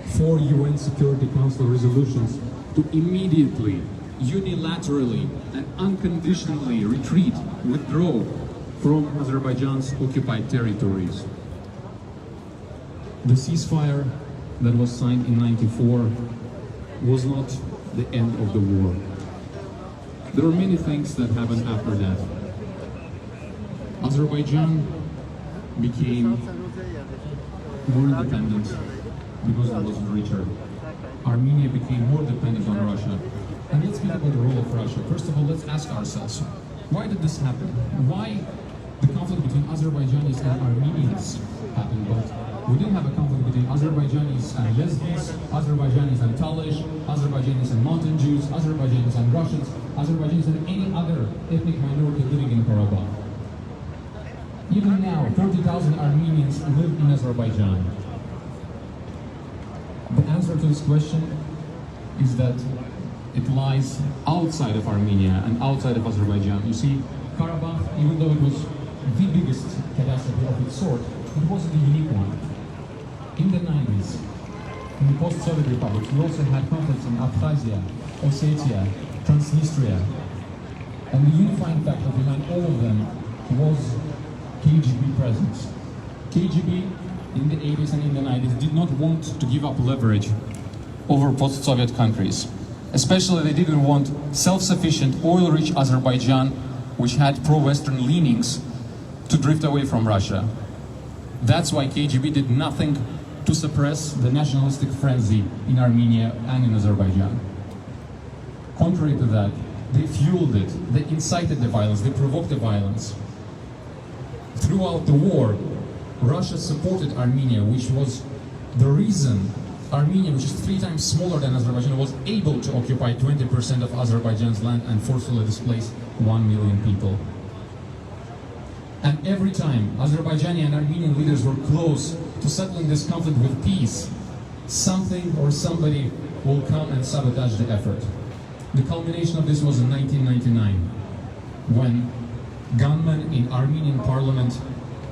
Speaker 6: 4 UN Security Council resolutions to immediately, unilaterally, and unconditionally withdraw from Azerbaijan's occupied territories. The ceasefire that was signed in '94 was not the end of the war. There were many things that happened after that. Azerbaijan became more independent because it was richer. Armenia became more dependent on Russia. And let's speak about the role of Russia. First of all, let's ask ourselves, why did this happen? Why the conflict between Azerbaijanis and Armenians happened? But we didn't have a conflict between Azerbaijanis and Lezgis, Azerbaijanis and Talish, Azerbaijanis and Mountain Jews, Azerbaijanis and Russians, Azerbaijanis and any other ethnic minority living in Karabakh. Even now, 30,000 Armenians live in Azerbaijan. The answer to this question is that it lies outside of Armenia and outside of Azerbaijan. You see, Karabakh, even though it was the biggest catastrophe of its sort, it wasn't a unique one. In the 90s, in the post-Soviet republics, we also had conflicts in Abkhazia, Ossetia, Transnistria. And the unifying factor behind all of them was KGB presence. KGB in the 80s and in the 90s did not want to give up leverage over post-Soviet countries. Especially they didn't want self-sufficient, oil-rich Azerbaijan, which had pro-Western leanings, to drift away from Russia. That's why KGB did nothing to suppress the nationalistic frenzy in Armenia and in Azerbaijan. Contrary to that, they fueled it, they incited the violence, they provoked the violence. Throughout the war, Russia supported Armenia, which was the reason Armenia, which is 3 times smaller than Azerbaijan, was able to occupy 20% of Azerbaijan's land and forcefully displace 1 million people. And every time Azerbaijani and Armenian leaders were close to settling this conflict with peace, something or somebody will come and sabotage the effort. The culmination of this was in 1999, when gunmen in Armenian parliament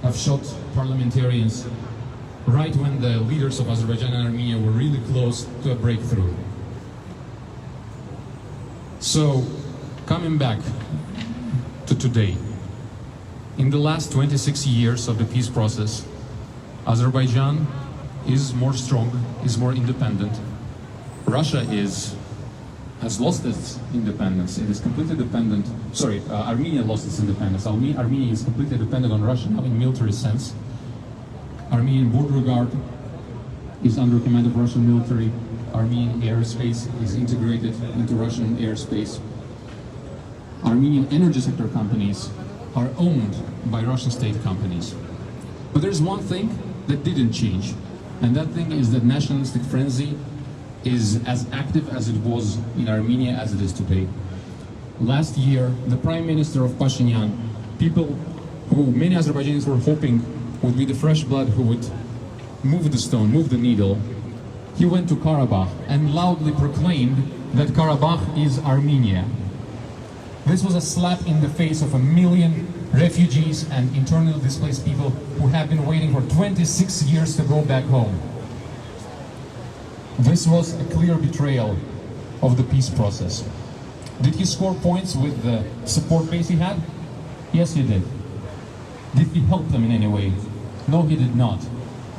Speaker 6: have shot parliamentarians right when the leaders of Azerbaijan and Armenia were really close to a breakthrough. So, coming back to today, in the last 26 years of the peace process, Azerbaijan is more strong, is more independent. Russia has lost its independence. It is completely dependent. Armenia lost its independence. Armenia is completely dependent on Russia now in military sense. Armenian border guard is under command of Russian military. Armenian airspace is integrated into Russian airspace. Armenian energy sector companies are owned by Russian state companies. But there's one thing that didn't change, and that thing is that nationalistic frenzy is as active as it was in Armenia as it is today. Last year, the Prime Minister of Pashinyan, people who many Azerbaijanis were hoping would be the fresh blood who would move the stone, move the needle, he went to Karabakh and loudly proclaimed that Karabakh is Armenia. This was a slap in the face of 1 million refugees and internally displaced people who have been waiting for 26 years to go back home. This was a clear betrayal of the peace process. Did he score points with the support base he had? Yes, he did. Did he help them in any way? No, he did not.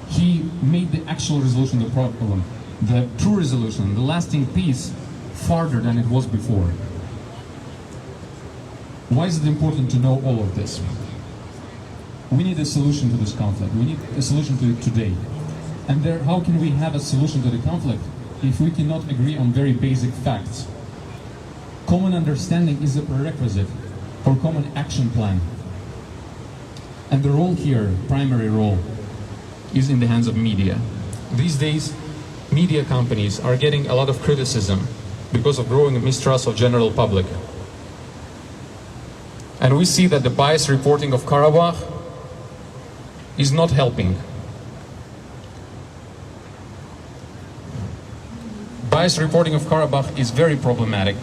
Speaker 6: He made the actual resolution of the problem, the true resolution, the lasting peace, farther than it was before. Why is it important to know all of this? We need a solution to this conflict. We need a solution to it today. And how can we have a solution to the conflict if we cannot agree on very basic facts? Common understanding is a prerequisite for common action plan. And the role here, primary role, is in the hands of media. These days, media companies are getting a lot of criticism because of growing mistrust of general public. And we see that the biased reporting of Karabakh is not helping. Biased reporting of Karabakh is very problematic.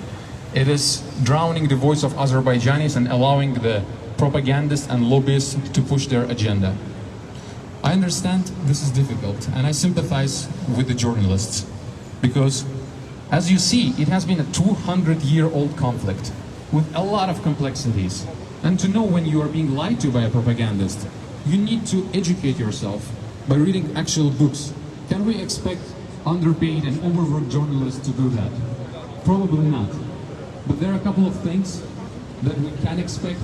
Speaker 6: It is drowning the voice of Azerbaijanis and allowing the propagandists and lobbyists to push their agenda. I understand this is difficult, and I sympathize with the journalists, because as you see, it has been a 200-year-old conflict with a lot of complexities. And to know when you are being lied to by a propagandist, you need to educate yourself by reading actual books. Can we expect underpaid and overworked journalists to do that? Probably not. But there are a couple of things that we can expect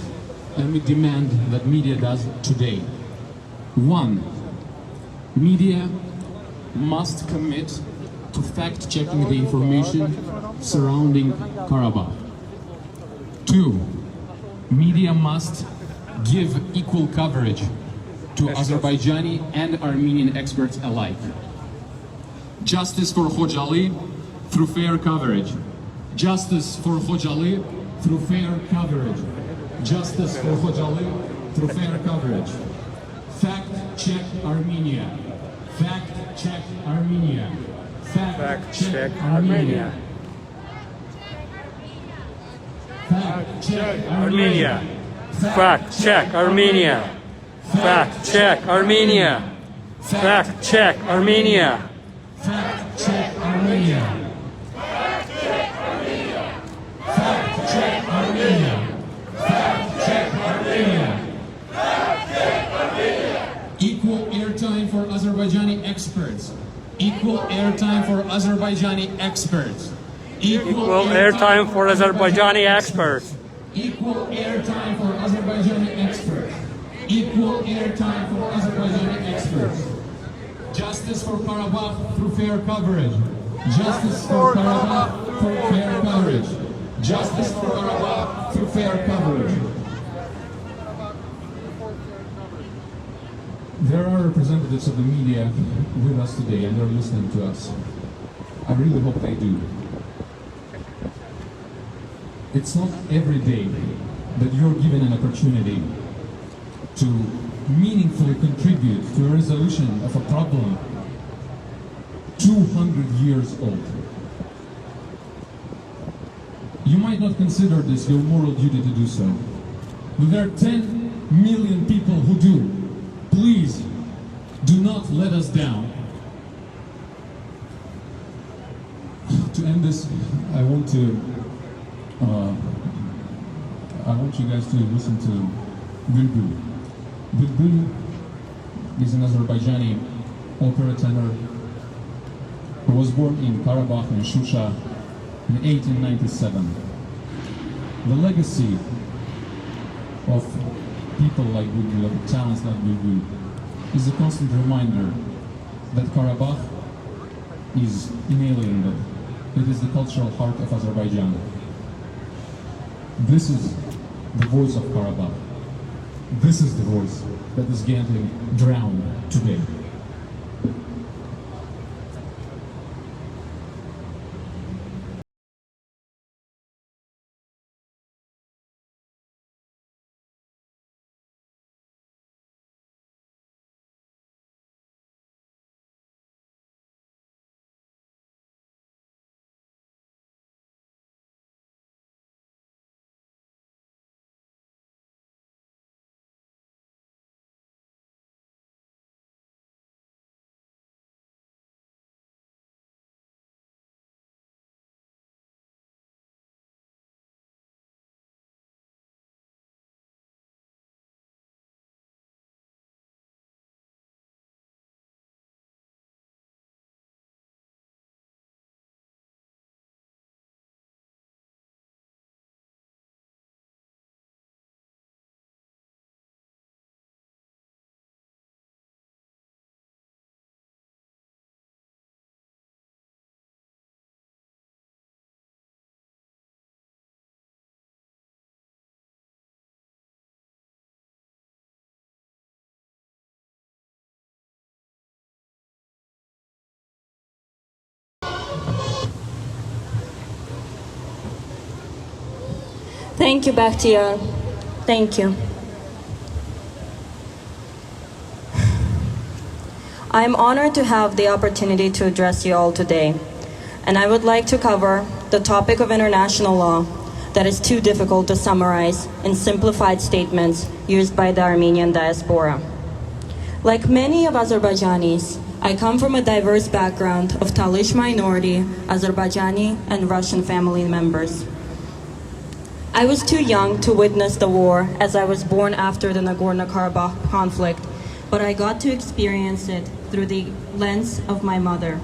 Speaker 6: and we demand that media does today. One, media must commit to fact-checking the information surrounding Karabakh. Two, media must give equal coverage to Azerbaijani and Armenian experts alike. Justice for Khojaly through fair coverage. Justice for Khojaly through fair coverage. Justice for Khojaly through fair coverage. Fact check Armenia. Fact check Armenia. Fact check Armenia. Fact check Armenia.
Speaker 1: Fact check Armenia. Fact check Armenia. Fact check Armenia.
Speaker 6: Fact check Armenia. Fact check Armenia. Fact check Armenia. Fact check Armenia. Fact check Armenia. Equal airtime for Azerbaijani experts. Equal airtime for Azerbaijani experts.
Speaker 1: Equal airtime for Azerbaijani experts.
Speaker 6: Equal airtime for Azerbaijani experts. Equal airtime for Azerbaijani experts. Justice for Karabakh through fair coverage. Justice for Karabakh through fair coverage. Justice for Karabakh through fair coverage. There are representatives of the media with us today and they're listening to us. I really hope they do. It's not every day that you're given an opportunity to meaningfully contribute to a resolution of a problem 200 years old. You might not consider this your moral duty to do so, but there are 10 million people who do. Please, do not let us down. To end this, I want you guys to listen to Bulbul. Bulbul is an Azerbaijani opera tenor who was born in Karabakh in Shusha in 1897. The legacy of people like Bulbul, of talents like Bulbul, is a constant reminder that Karabakh is inalienable. It is the cultural heart of Azerbaijan. This is the voice of Karabakh. This is the voice that is getting drowned today.
Speaker 3: Thank you, Bakhtiar. Thank you. I am honored to have the opportunity to address you all today, and I would like to cover the topic of international law that is too difficult to summarize in simplified statements used by the Armenian diaspora. Like many of Azerbaijanis, I come from a diverse background of Talish minority, Azerbaijani, and Russian family members. I was too young to witness the war, as I was born after the Nagorno-Karabakh conflict, but I got to experience it through the lens of my mother.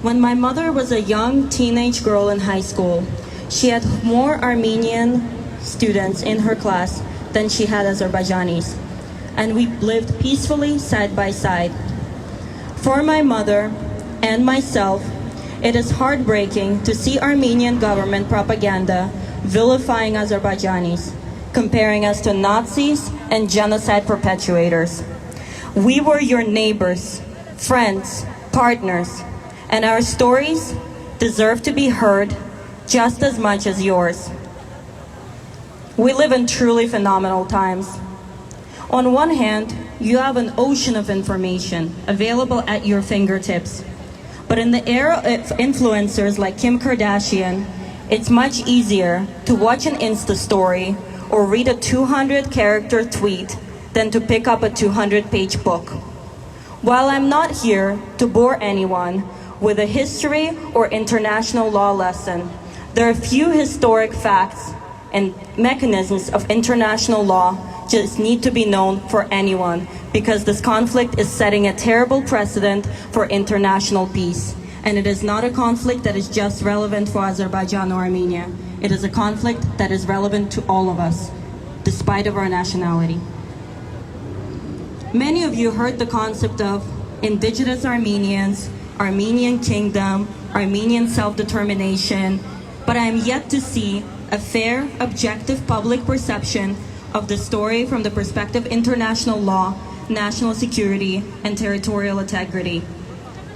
Speaker 3: When my mother was a young teenage girl in high school, she had more Armenian students in her class than she had Azerbaijanis, and we lived peacefully side by side. For my mother and myself, it is heartbreaking to see Armenian government propaganda vilifying Azerbaijanis, comparing us to Nazis and genocide perpetrators. We were your neighbors, friends, partners, and our stories deserve to be heard just as much as yours. We live in truly phenomenal times. On one hand, you have an ocean of information available at your fingertips. But in the era of influencers like Kim Kardashian, it's much easier to watch an Insta story or read a 200-character tweet than to pick up a 200-page book. While I'm not here to bore anyone with a history or international law lesson, there are few historic facts and mechanisms of international law just need to be known for anyone, because this conflict is setting a terrible precedent for international peace. And it is not a conflict that is just relevant for Azerbaijan or Armenia. It is a conflict that is relevant to all of us, despite of our nationality. Many of you heard the concept of indigenous Armenians, Armenian kingdom, Armenian self-determination, but I am yet to see a fair, objective public perception of the story from the perspective of international law, national security, and territorial integrity,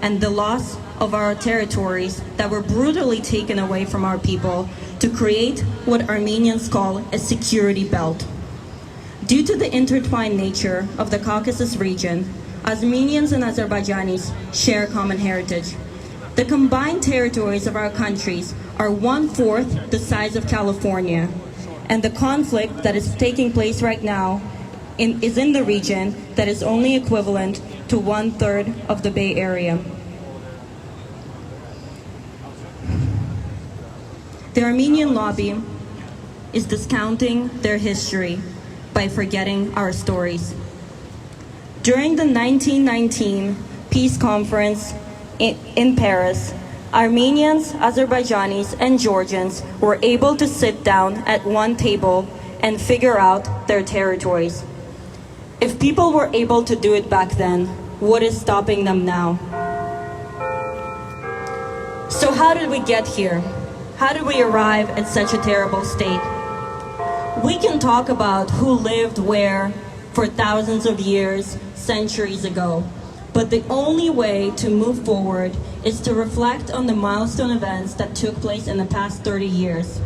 Speaker 3: and the loss of our territories that were brutally taken away from our people to create what Armenians call a security belt. Due to the intertwined nature of the Caucasus region, Armenians and Azerbaijanis share common heritage. The combined territories of our countries are 1/4 the size of California, and the conflict that is taking place right now is in the region that is only equivalent to 1/3 of the Bay Area. The Armenian lobby is discounting their history by forgetting our stories. During the 1919 peace conference in Paris, Armenians, Azerbaijanis, and Georgians were able to sit down at one table and figure out their territories. If people were able to do it back then, what is stopping them now? So how did we get here? How did we arrive at such a terrible state? We can talk about who lived where for thousands of years, centuries ago, but the only way to move forward is to reflect on the milestone events that took place in the past 30 years.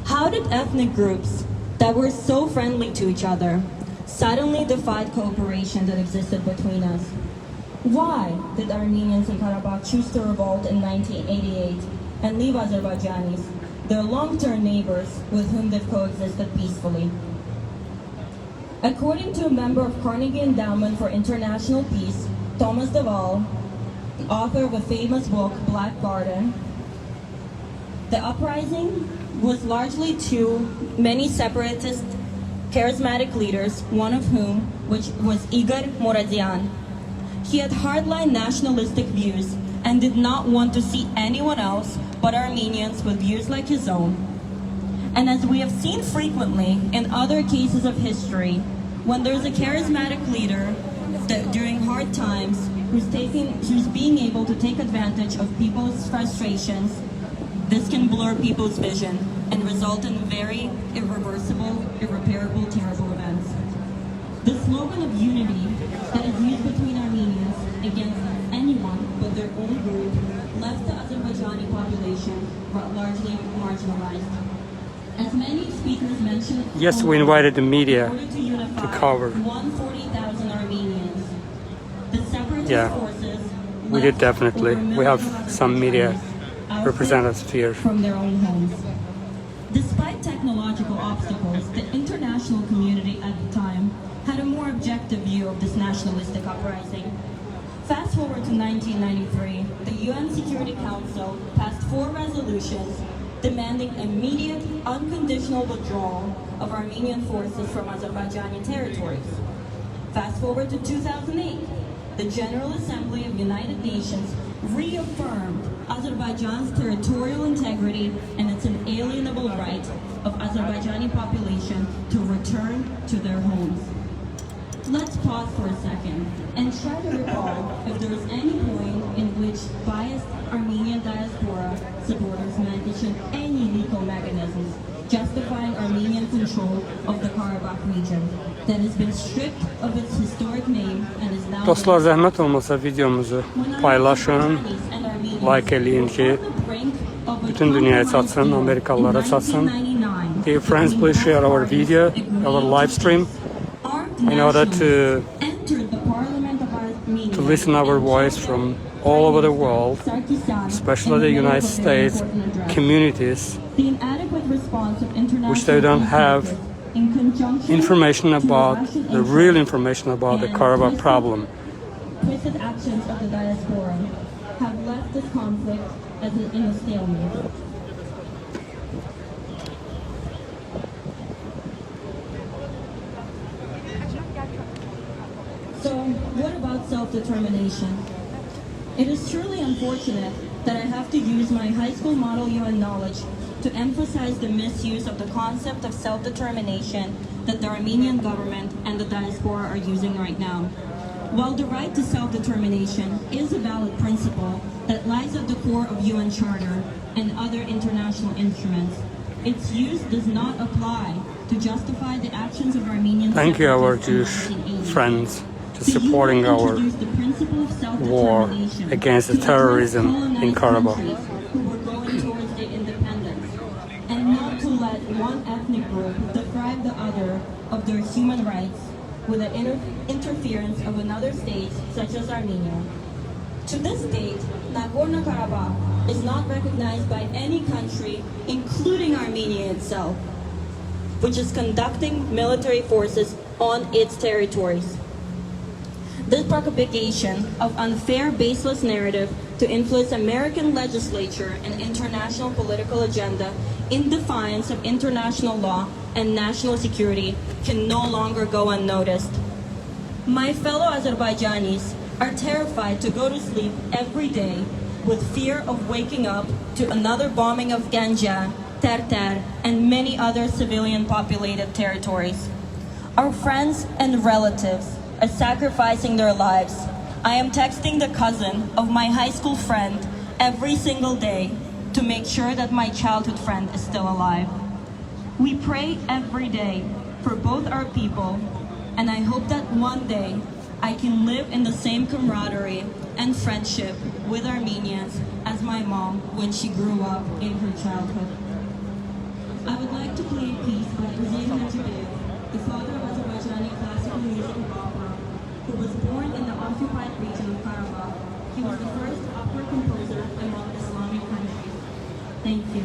Speaker 3: How did ethnic groups that were so friendly to each other suddenly defied cooperation that existed between us? Why did Armenians in Karabakh choose to revolt in 1988 and leave Azerbaijanis, their long-term neighbors with whom they've coexisted peacefully? According to a member of Carnegie Endowment for International Peace, Thomas Duvall, the author of a famous book, Black Garden, the uprising was largely to many separatist charismatic leaders, one of whom which was Igor Moradian. He had hardline nationalistic views and did not want to see anyone else but Armenians with views like his own. And as we have seen frequently in other cases of history, when there's a charismatic leader that during hard times who's being able to take advantage of people's frustrations, this can blur people's vision and result in very irreversible, irreparable, terrible events. The slogan of unity that is used between Armenians against anyone but their own group left the Azerbaijani population largely marginalized. As many speakers mentioned,
Speaker 1: Yes, we invited the media
Speaker 3: in order to unify
Speaker 1: to cover.
Speaker 3: 140,000 Armenians. The separatist
Speaker 1: Yeah,
Speaker 3: forces
Speaker 1: we did
Speaker 3: left
Speaker 1: definitely.
Speaker 3: over a
Speaker 1: We have
Speaker 3: million
Speaker 1: some media
Speaker 3: Azerbaijanis
Speaker 1: representatives here.
Speaker 3: from their own homes. Despite technological obstacles, the international community at the time had a more objective view of this nationalistic uprising. Fast forward to 1993, the UN Security Council passed 4 resolutions demanding immediate, unconditional withdrawal of Armenian forces from Azerbaijani territories. Fast forward to 2008, the General Assembly of United Nations reaffirmed Azerbaijan's territorial integrity and its inalienable right of Azerbaijani population to return to their homes. Let's pause for a second and try to recall if there was any point in which biased Armenian diaspora supporters mentioned any legal mechanisms justifying Armenian control of the Karabakh region that has been stripped of its historic name and is now...
Speaker 1: Dostlar, zəhmət olmasa videomuzu paylaşın, like eləyin ki, bütün dünyaya çatsın, Amerikalılara çatsın. Dear friends, please share our video, our live stream, in order to listen our voice from all over the world, especially the United States communities, which they don't have information about, the real information about the Karabakh problem.
Speaker 3: Twisted actions of the diaspora have left this conflict in a stalemate. So, what about self-determination? It is truly unfortunate that I have to use my high school model UN knowledge to emphasize the misuse of the concept of self-determination that the Armenian government and the diaspora are using right now. While the right to self-determination is a valid principle that lies at the core of UN Charter and other international instruments, its use does not apply to justify the actions of Armenian
Speaker 1: Thank you, our
Speaker 3: separatists in
Speaker 1: Jewish
Speaker 3: 1980.
Speaker 1: friends, to supporting our war against the terrorism in Karabakh.
Speaker 3: Who were going towards their independence, and not to let one ethnic group deprive the other of their human rights with the interference of another state such as Armenia. To this date, Nagorno-Karabakh is not recognized by any country, including Armenia itself, which is conducting military forces on its territories. This propagation of unfair, baseless narrative to influence American legislature and international political agenda in defiance of international law and national security can no longer go unnoticed. My fellow Azerbaijanis are terrified to go to sleep every day with fear of waking up to another bombing of Ganja, Terter, and many other civilian populated territories. Our friends and relatives are sacrificing their lives. I am texting the cousin of my high school friend every single day to make sure that my childhood friend is still alive. We pray every day for both our people, and I hope that one day I can live in the same camaraderie and friendship with Armenians as my mom when she grew up in her childhood. I would like to plead peace by presenting the father of Azerbaijani classical music and opera, who was born in the occupied region of Karabakh. He was the first opera composer among Islamic countries. Thank you.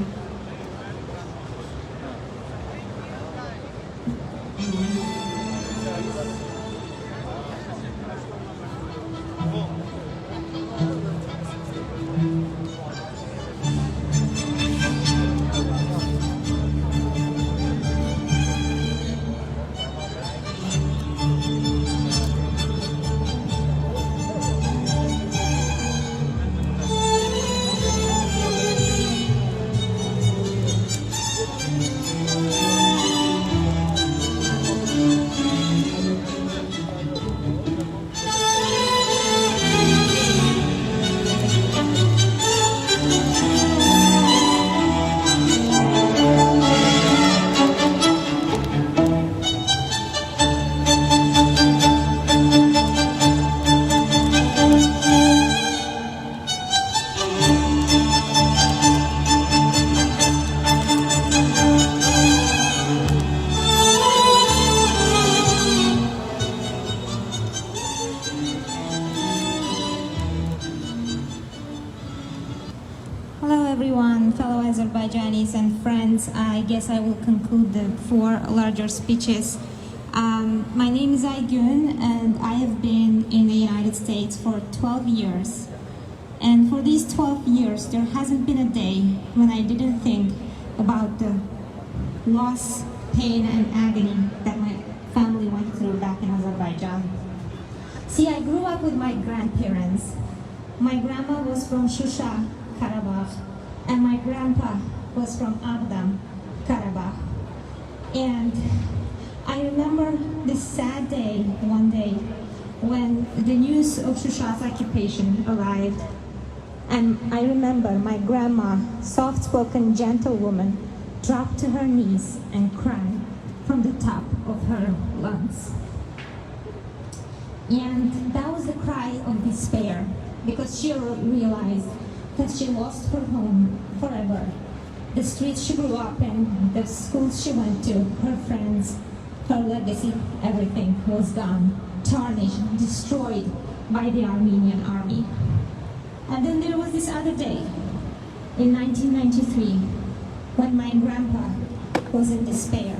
Speaker 7: everyone, fellow Azerbaijanis and friends. I guess I will conclude the 4 larger speeches. My name is Aygün, and I have been in the United States for 12 years. And for these 12 years, there hasn't been a day when I didn't think about the loss, pain, and agony that my family went through back in Azerbaijan. See, I grew up with my grandparents. My grandma was from Shusha, Karabakh, and my grandpa was from Agdam, Karabakh. And I remember this sad day, one day, when the news of Shusha's occupation arrived. And I remember my grandma, soft-spoken, gentle woman, dropped to her knees and cried from the top of her lungs. And that was the cry of despair, because she realized that she lost her home forever. The streets she grew up in, the schools she went to, her friends, her legacy, everything was gone, tarnished, destroyed by the Armenian army. And then there was this other day, in 1993, when my grandpa was in despair,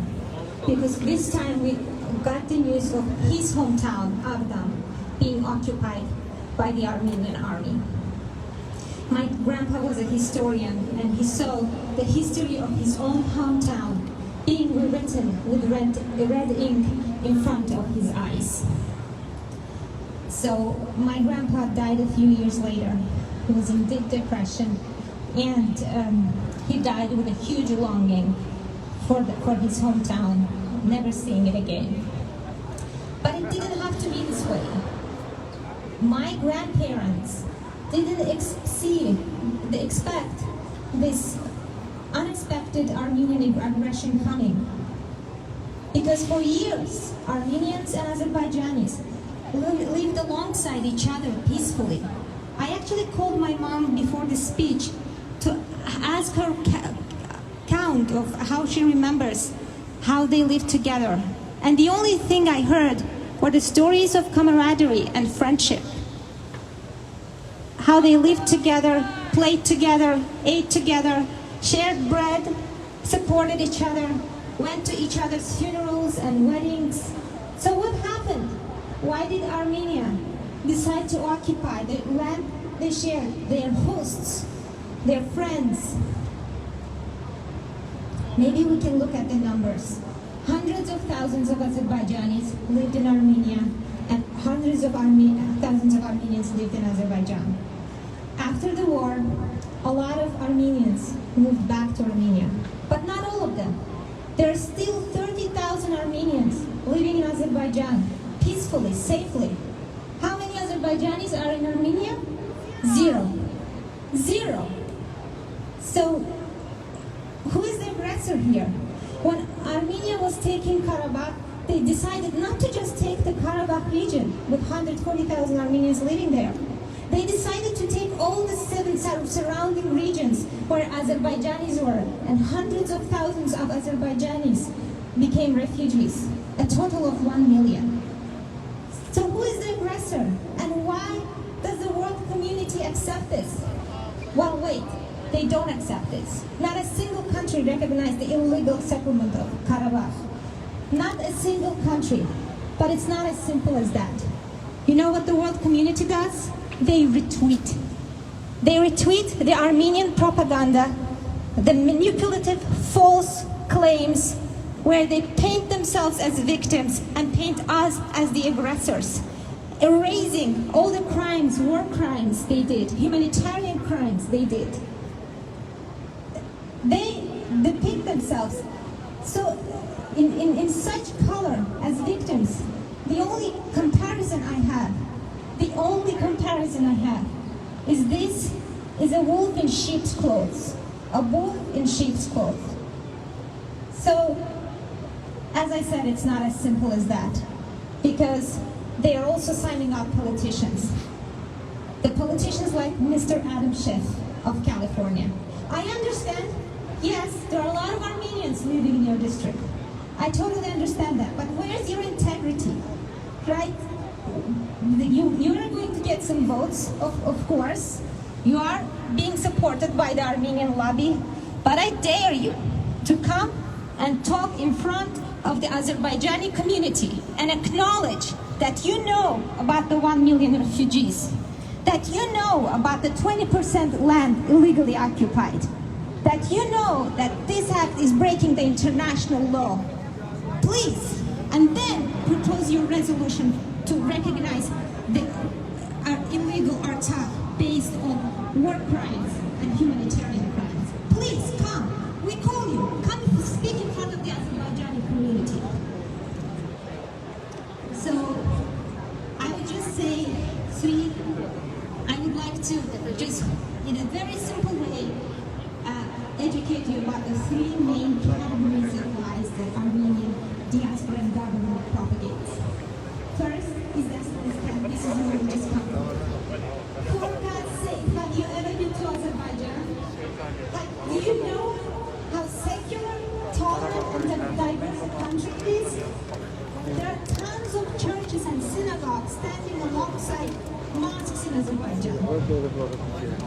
Speaker 7: because this time we got the news of his hometown, Agdam, being occupied by the Armenian army. My grandpa was a historian, and he saw the history of his own hometown being rewritten with red ink in front of his eyes. So my grandpa died a few years later. He was in deep depression, and he died with a huge longing for his hometown, never seeing it again. But it didn't have to be this way. My grandparents didn't expect this unexpected Armenian aggression coming. Because for years, Armenians and Azerbaijanis lived alongside each other peacefully. I actually called my mom before the speech to ask her count of how she remembers how they lived together. And the only thing I heard were the stories of camaraderie and friendship. How they lived together, played together, ate together, shared bread, supported each other, went to each other's funerals and weddings. So what happened? Why did Armenia decide to occupy the land they shared, their hosts, their friends? Maybe we can look at the numbers. Hundreds of thousands of Azerbaijanis lived in Armenia, and hundreds of thousands of Armenians lived in Azerbaijan. After the war, a lot of Armenians moved back to Armenia, but not all of them. There are still 30,000 Armenians living in Azerbaijan, peacefully, safely. How many Azerbaijanis are in Armenia? 0. 0. So, who is the aggressor here? When Armenia was taking Karabakh, they decided not to just take the Karabakh region with 140,000 Armenians living there. They decided to take all the 7 surrounding regions where Azerbaijanis were, and hundreds of thousands of Azerbaijanis became refugees, a total of 1 million. So who is the aggressor? And why does the world community accept this? Well, wait, they don't accept this. Not a single country recognized the illegal settlement of Karabakh. Not a single country. But it's not as simple as that. You know what the world community does? They retweet. They retweet the Armenian propaganda, the manipulative, false claims where they paint themselves as victims and paint us as the aggressors, erasing all the crimes, war crimes they did, humanitarian crimes they did. They depict themselves so in such color as victims. The only comparison I have is this is a wolf in sheep's clothes. A wolf in sheep's clothes. So, as I said, it's not as simple as that, because they are also signing up politicians. The politicians like Mr. Adam Schiff of California. I understand, yes, there are a lot of Armenians living in your district. I totally understand that, but where's your integrity, right? You are going to get some votes, of course, You are being supported by the Armenian lobby, but I dare you to come and talk in front of the Azerbaijani community and acknowledge that you know about the 1 million refugees, that you know about the 20% land illegally occupied, that you know that this act is breaking the international law. Please, and then propose your resolution to recognize the illegal attack based on war crimes and humanitarian crimes. Please come. We call you. Come speak in front of the Azerbaijani community. So I would just say I would like to just, in a very simple way, educate you about the three main categories of lies that Armenian diaspora and government propagates. First is that this is a religious conflict. For God's sake, have you ever been to Azerbaijan? Like, do you know how secular, tolerant, and diverse a country it is? There are tons of churches and synagogues standing alongside mosques in Azerbaijan.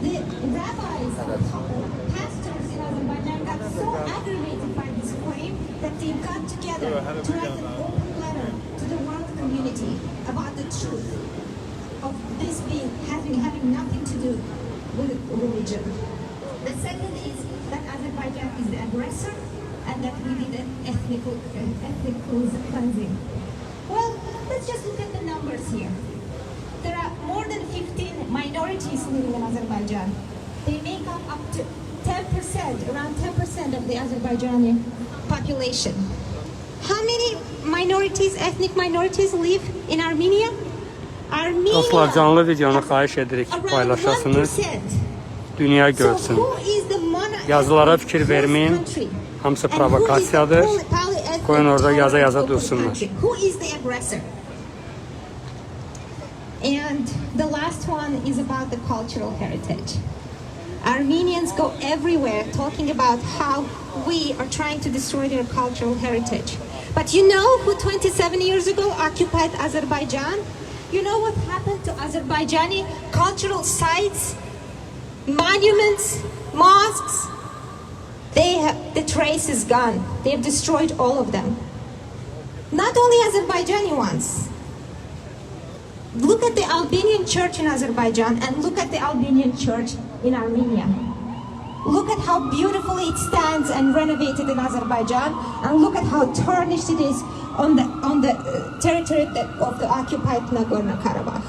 Speaker 7: The rabbis and pastors in Azerbaijan got so aggravated by this claim that they got together to write an open letter to the world community about the truth of this being having nothing to do with religion. The second is that Azerbaijan is the aggressor and that we did an ethnic cleansing. Well, let's just look at the numbers here. There are more than 15 minorities living in Azerbaijan. They make up to 10%, around 10% of the Azerbaijani population. How many minorities, ethnic minorities live in Armenia?
Speaker 1: Dostlar, canlı videonu xahiş edirik paylaşasınız. Dünya görsün. Yazılara fikir vermeyin. Hamısı provokasiyadır. Koyun orada yaza dursunlar.
Speaker 7: Who is the aggressor? And the last one is about the cultural heritage. Armenians go everywhere talking about how we are trying to destroy their cultural heritage. But you know who 27 years ago occupied Azerbaijan? You know what happened to Azerbaijani cultural sites, monuments, mosques? The trace is gone. They've destroyed all of them. Not only Azerbaijani ones. Look at the Albanian church in Azerbaijan and look at the Albanian church in Armenia. Look at how beautifully it stands and renovated in Azerbaijan, and look at how tarnished it is on the territory of the occupied Nagorno-Karabakh.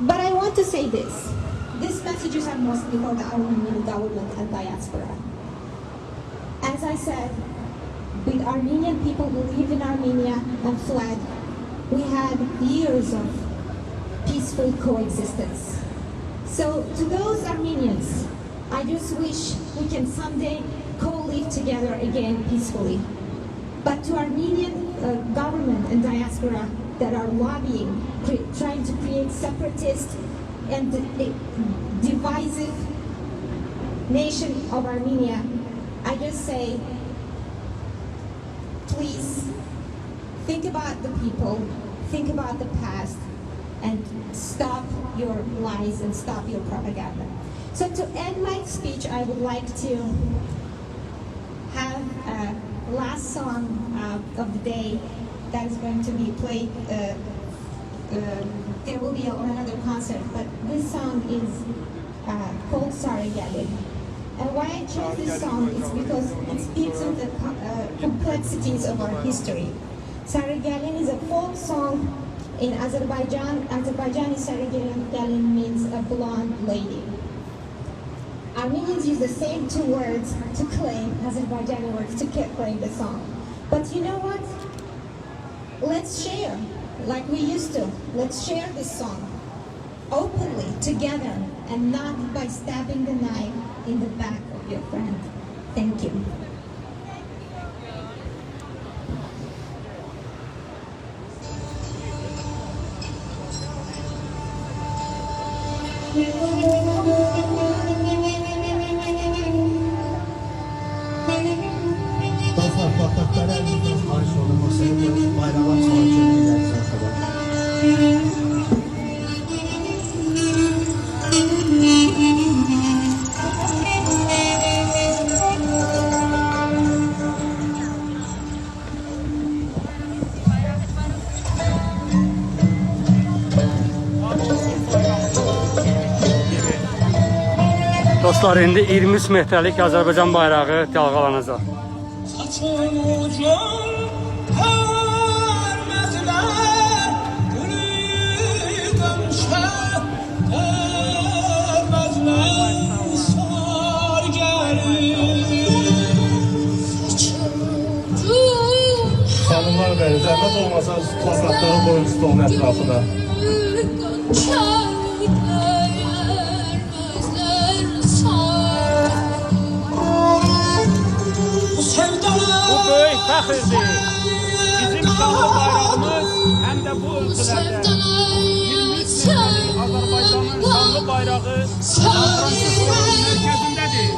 Speaker 7: But I want to say this. These messages are mostly for the Armenian government and diaspora. As I said, with Armenian people who lived in Armenia and fled, we had years of peaceful coexistence. So to those Armenians, I just wish we can someday co-live together again peacefully. But to Armenian government and diaspora that are lobbying, trying to create separatist and divisive nation of Armenia, I just say, please think about the people, think about the past, and stop your lies and stop your propaganda. So to end my speech, I would like to have a last song of the day that is going to be played. There will be another concert, but this song is called Sarıgelin. And why I chose this song is because it speaks of the complexities of our history. Sarıgelin is a folk song in Azerbaijan. Azerbaijani Sarıgelin means a blonde lady. Armenians use the same two words to claim Azerbaijani words to claim the song. But you know what? Let's share, like we used to. Let's share this song openly, together, and not by stabbing the knife in the back of your friend. Thank you.
Speaker 2: Dostlar, kulaklıkları elinizden sipariş olunmasını bayramlar sonra çekilir.
Speaker 1: Dostlar, indi 23 metrlik Azərbaycan bayrağı dalğalanacaq.
Speaker 8: Xanımlar bəli, zəhmət olmasa plakatları qoyun stolun ətrafına.
Speaker 1: Bu böyük fəxrdir. Bizim şanlı bayrağımız həm də bu ölkələrdə 23 metrlik Azərbaycanın şanlı bayrağı San Francisco'nun mərkəzindədir.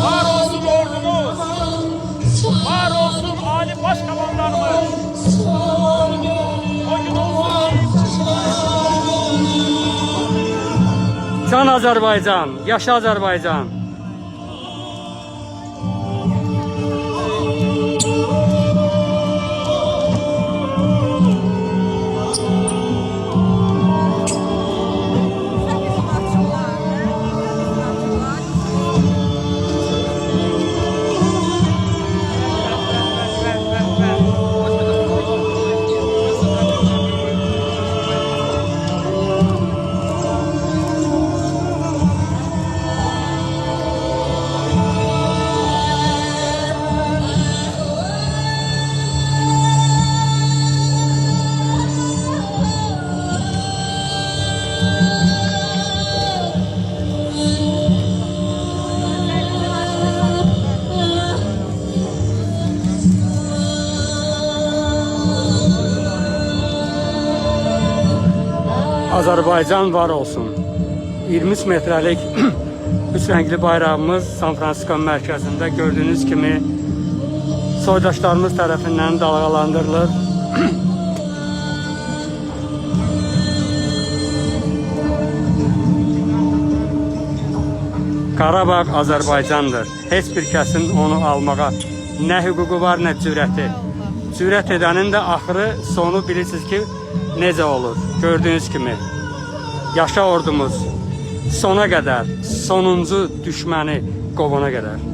Speaker 1: Var olsun ordumuz, var olsun Ali Başkomandanımız. O gün olsun ki... Can Azərbaycan, yaşa Azərbaycan. Azərbaycan var olsun. 23 metrlik 3 rəngli bayrağımız San Francisco mərkəzində gördüyünüz kimi soydaşlarımız tərəfindən dalğalandırılır. Qarabağ Azərbaycandır. Heç bir kəsin onu almağa nə hüququ var, nə cürəti. Cürət edənin də axırı sonu bilirsiniz ki, necə olur? Gördüyünüz kimi. Yaşa ordumuz sona qədər, sonuncu düşməni qovana qədər.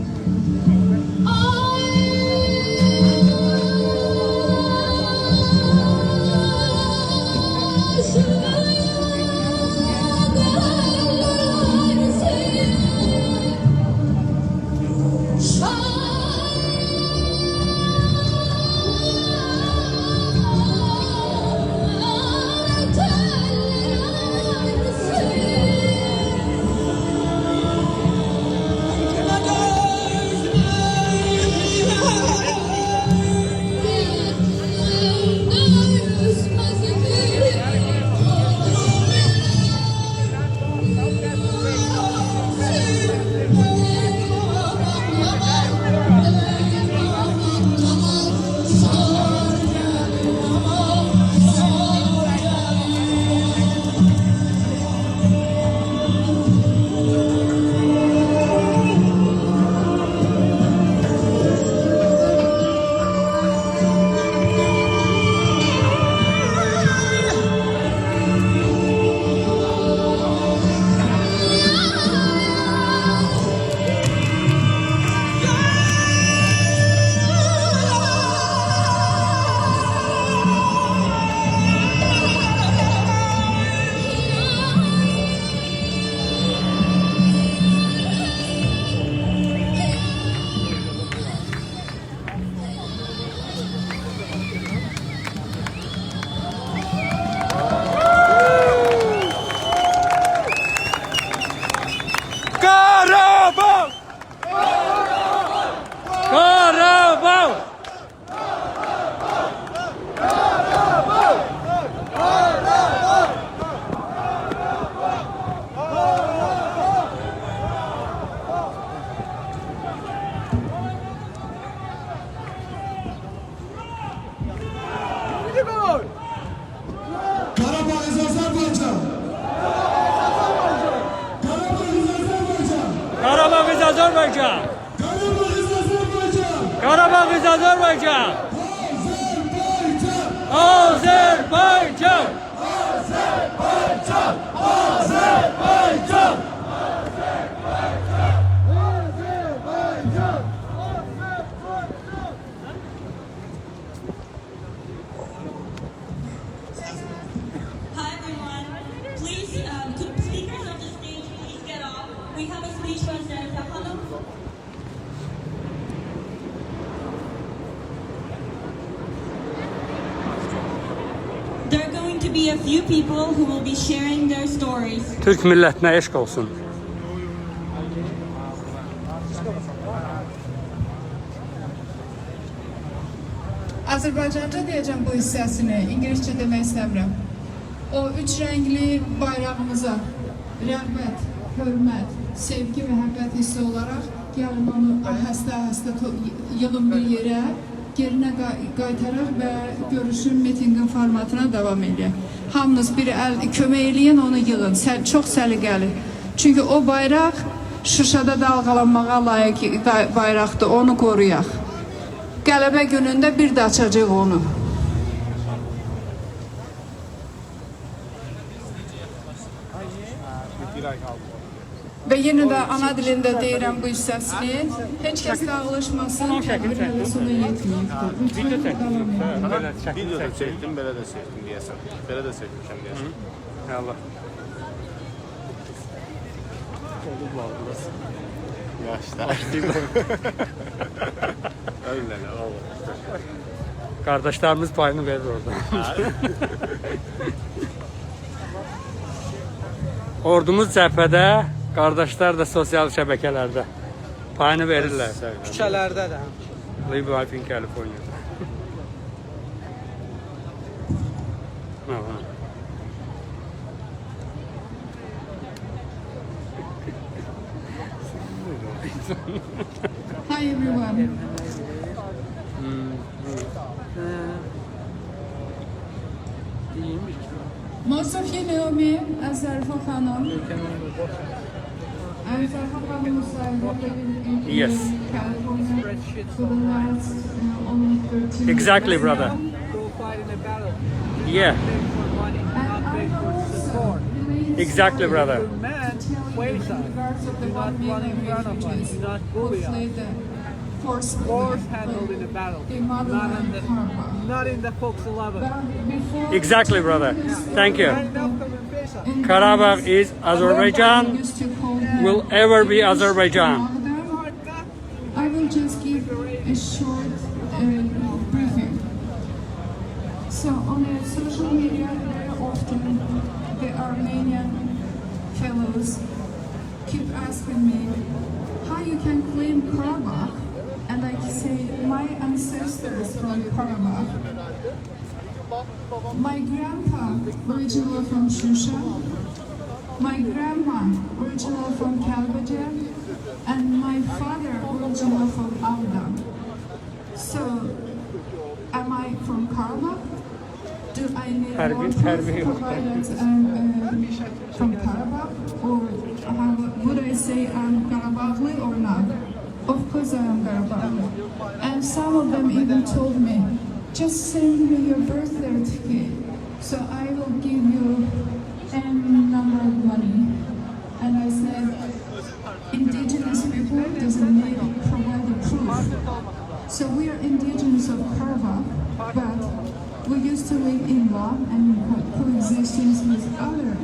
Speaker 1: Karabağ is Azerbaijan. Azerbaijan.
Speaker 8: Azerbaycan, Azerbaycan.
Speaker 3: Hi everyone. Please, could speakers of the stage please get off? We have a speech from Senator Hanım. There are going to be a few people who will be sharing their stories.
Speaker 1: Türk millətinə eşq olsun.
Speaker 9: Azərbaycanca deyəcəm bu hissəsini, İngiliscə demək istəmirəm. O üç rəngli bayrağımıza rəğbət, hörmət, sevgi, məhəbbət hissi olaraq gəlin onu həstə-həstə yığın bir yerə, yerinə qaytaraq və görüşün mitinqin formatına davam edək. Hamınız bir kömək eləyin, onu yığın. Çox səliqəli. Çünki o bayraq Şuşada dalğalanmağa layiq bayraqdır, onu qoruyaq. Qələbə günündə bir də açacaq onu. Və yenə də ana dilində deyirəm bu hissəsini. Heç kəs dağılışmasın, təqribən sona yetməyibdir.
Speaker 1: Video çəkdim.
Speaker 10: Video da çəkdim, belə də çəkdim deyəsən. Belə də çəkmişəm deyəsən.
Speaker 1: Allah. Oldu bu aldılar.
Speaker 10: Yaşda. Öyle ne olur.
Speaker 1: Kardeşlerimiz payını verir orada. Ordumuz cəbhədə, qardaşlar da sosial şəbəkələrdə payını verirlər.
Speaker 11: Küçələrdə də.
Speaker 1: Şimali Kaliforniya.
Speaker 9: Hi everyone. Most of you know me as Zarfa Khanum. I'm Zarfa Khanum. I've lived in
Speaker 1: Yes.
Speaker 9: California for the last almost 13
Speaker 1: Exactly,
Speaker 9: years
Speaker 1: brother.
Speaker 9: now.
Speaker 11: Go fight in a battle.
Speaker 1: Yeah,
Speaker 11: Not beg for money, not beg for support.
Speaker 1: exactly, brother.
Speaker 11: Your man, ways out. Do not run in front of us. Do not bully us. Force handled in a battle. Not in the Fox 11.
Speaker 1: Exactly, brother. Thank you. Karabağ is Azerbaijan, will ever be Azerbaijan.
Speaker 9: I will just give a short briefing. So on social media, very often the Armenian fellows keep asking me how you can claim Karabakh, and I say my ancestors from Karabakh. My grandpa originally from Shusha, my grandma originally from Kalbajan, and my father originally from Avdan. So, am I from Karabakh? Do I need more proof to provide that I'm from Karabakh? Or would I say I'm Karabakhli or not? Of course I am Karabakhli. And some of them even told me, just send me your birth certificate, so I will give you n number of money. And I said, indigenous people doesn't need to provide the proof. So we are indigenous of Karabakh, but we used to live in love and coexistence with other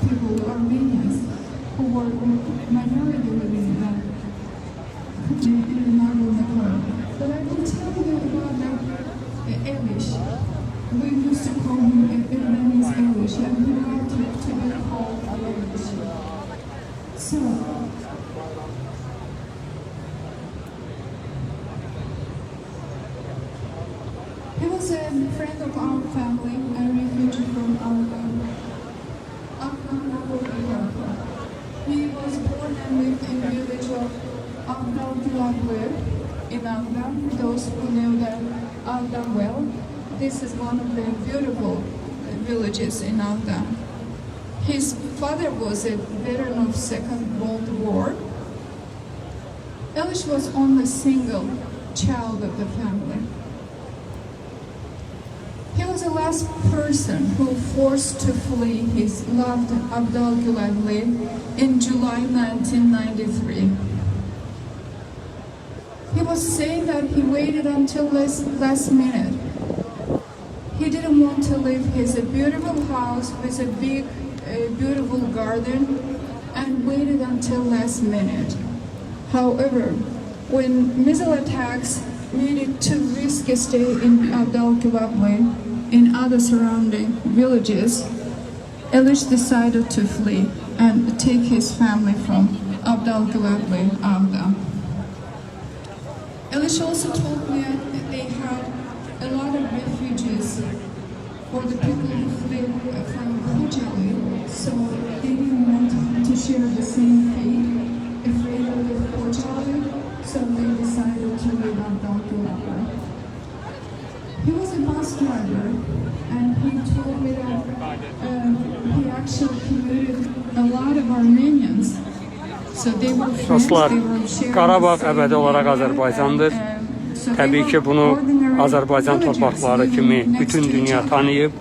Speaker 9: people, Armenians, who were minority living in Nagorno-Karabakh. But I will tell you about Elish. We used to call him Vietnamese Elish, and we now to be called Elish. So, he was a friend of our family, a refugee from Afghan Nagorno-Karabakh. He was born and lived in the village of Afghan in Afghan. Those who know that Afghan well, this is one of the beautiful villages in Afghan. His father was a veteran of Second World War. Elish was only single child of the family. He was the last person who forced to flee his loved Abdul Gulagli in July 1993. He was saying that he waited until last minute. He didn't want to leave his beautiful house with a big, beautiful garden and waited until last minute. However, when missile attacks made it too risky to stay in Abdul Gulagli in other surrounding villages, Elish decided to flee and take his family from Abdul Gulagli, Avda. Elish also told me that they had a lot of refugees for the people who fled from Khojaly, so they didn't want to share the same fate, afraid of the Khojaly, so they decided to leave Abdul Gulagli. He was a bus driver, and he told me that he actually commuted a lot of Armenians. So they were friends,
Speaker 1: Dostlar,
Speaker 9: they were sharing
Speaker 1: Qarabağ
Speaker 9: the same
Speaker 1: əbədi olaraq Azərbaycandır.
Speaker 9: so they
Speaker 1: Təbii ki,
Speaker 9: were
Speaker 1: bunu
Speaker 9: ordinary
Speaker 1: Azərbaycan
Speaker 9: villagers
Speaker 1: torpaqları
Speaker 9: living
Speaker 1: kimi
Speaker 9: next
Speaker 1: bütün
Speaker 9: to
Speaker 1: dünya
Speaker 9: each other.
Speaker 1: tanıyıb.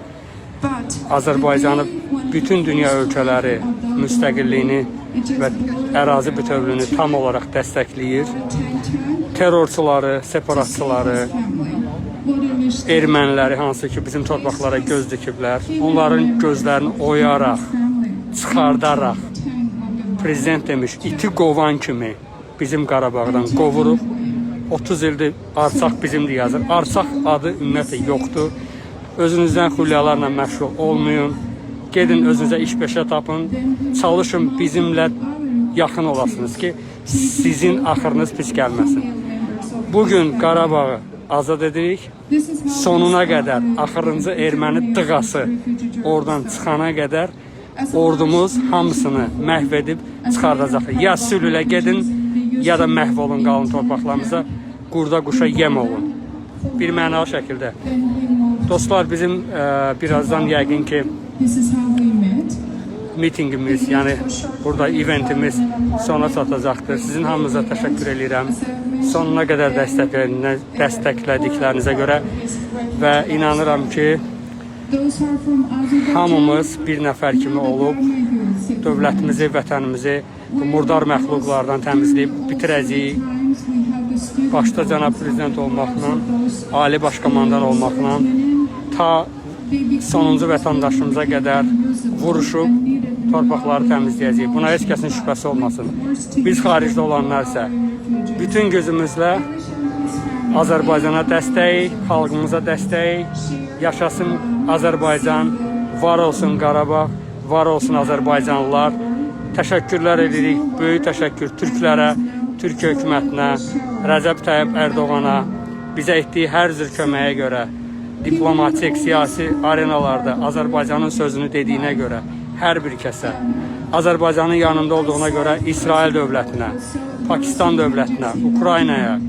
Speaker 9: But
Speaker 1: Azərbaycanı
Speaker 9: the day when
Speaker 1: bütün dünya
Speaker 9: Elish
Speaker 1: ölkələri
Speaker 9: told me Abdul
Speaker 1: müstəqilliyini
Speaker 9: Gulagli, it
Speaker 1: və
Speaker 9: is bordered
Speaker 1: ərazi
Speaker 9: by
Speaker 1: bütövlüyünü
Speaker 9: two
Speaker 1: tam olaraq dəstəkləyir.
Speaker 9: tank
Speaker 1: Terrorçuları,
Speaker 9: to
Speaker 1: separatçıları,
Speaker 9: save his family. What Elish did,
Speaker 1: erməniləri hansı ki bizim torpaqlara göz dikiblər, onların gözlərini oyaraq, çıxardaraq, prezident demiş, iti qovan kimi bizim Qarabağdan qovuruq. 30 ildir Arçaq bizimdir yazır. Arçaq adı ümumiyyətlə yoxdur. Özünüzdən xülyalarla məşğul olmayın. Gedin özünüzə iş peşə tapın. Çalışın bizimlə yaxın olasınız ki sizin axırınız pis gəlməsin. Bugün Qarabağı azad edirik. Sonuna qədər axırıncı erməni dığası oradan çıxana qədər ordumuz hamısını məhv edib çıxardacaq. Ya sülhlə gedin, ya da məhv olun qalın torpaqlarımıza, qurda quşa yem olun. Bir mənalı şəkildə. Dostlar, bizim birazdan yəqin ki
Speaker 9: this is how we met.
Speaker 1: mitingimiz, yəni burada eventimiz sona çatacaqdır. Sizin hamınıza təşəkkür edirəm. Sonuna qədər dəstəklədiklərinizə görə və inanıram ki
Speaker 9: Those are from Azerbaijan.
Speaker 1: hamımız bir nəfər kimi olub dövlətimizi, vətənimizi bu murdar məxluqlardan təmizləyib bitirəcəyik. Başda cənab prezident olmaqla, ali baş komandan olmaqla ta sonuncu vətəndaşımıza qədər vuruşub torpaqları təmizləyəcəyik. Buna heç kəsin şübhəsi olmasın. Biz xaricdə olanlar isə bütün gözümüzlə Azərbaycana dəstək, xalqımıza dəstək, yaşasın Azərbaycan, var olsun Qarabağ, var olsun Azərbaycanlılar. Təşəkkürlər edirik, böyük təşəkkür türklərə, Türk hökumətinə, Rəcəb Tayyip Ərdoğana, bizə etdiyi hər cür köməyə görə, diplomatik, siyasi arenalarda Azərbaycanın sözünü dediyinə görə, hər bir kəsə, Azərbaycanın yanında olduğuna görə İsrail dövlətinə, Pakistan dövlətinə, Ukraynaya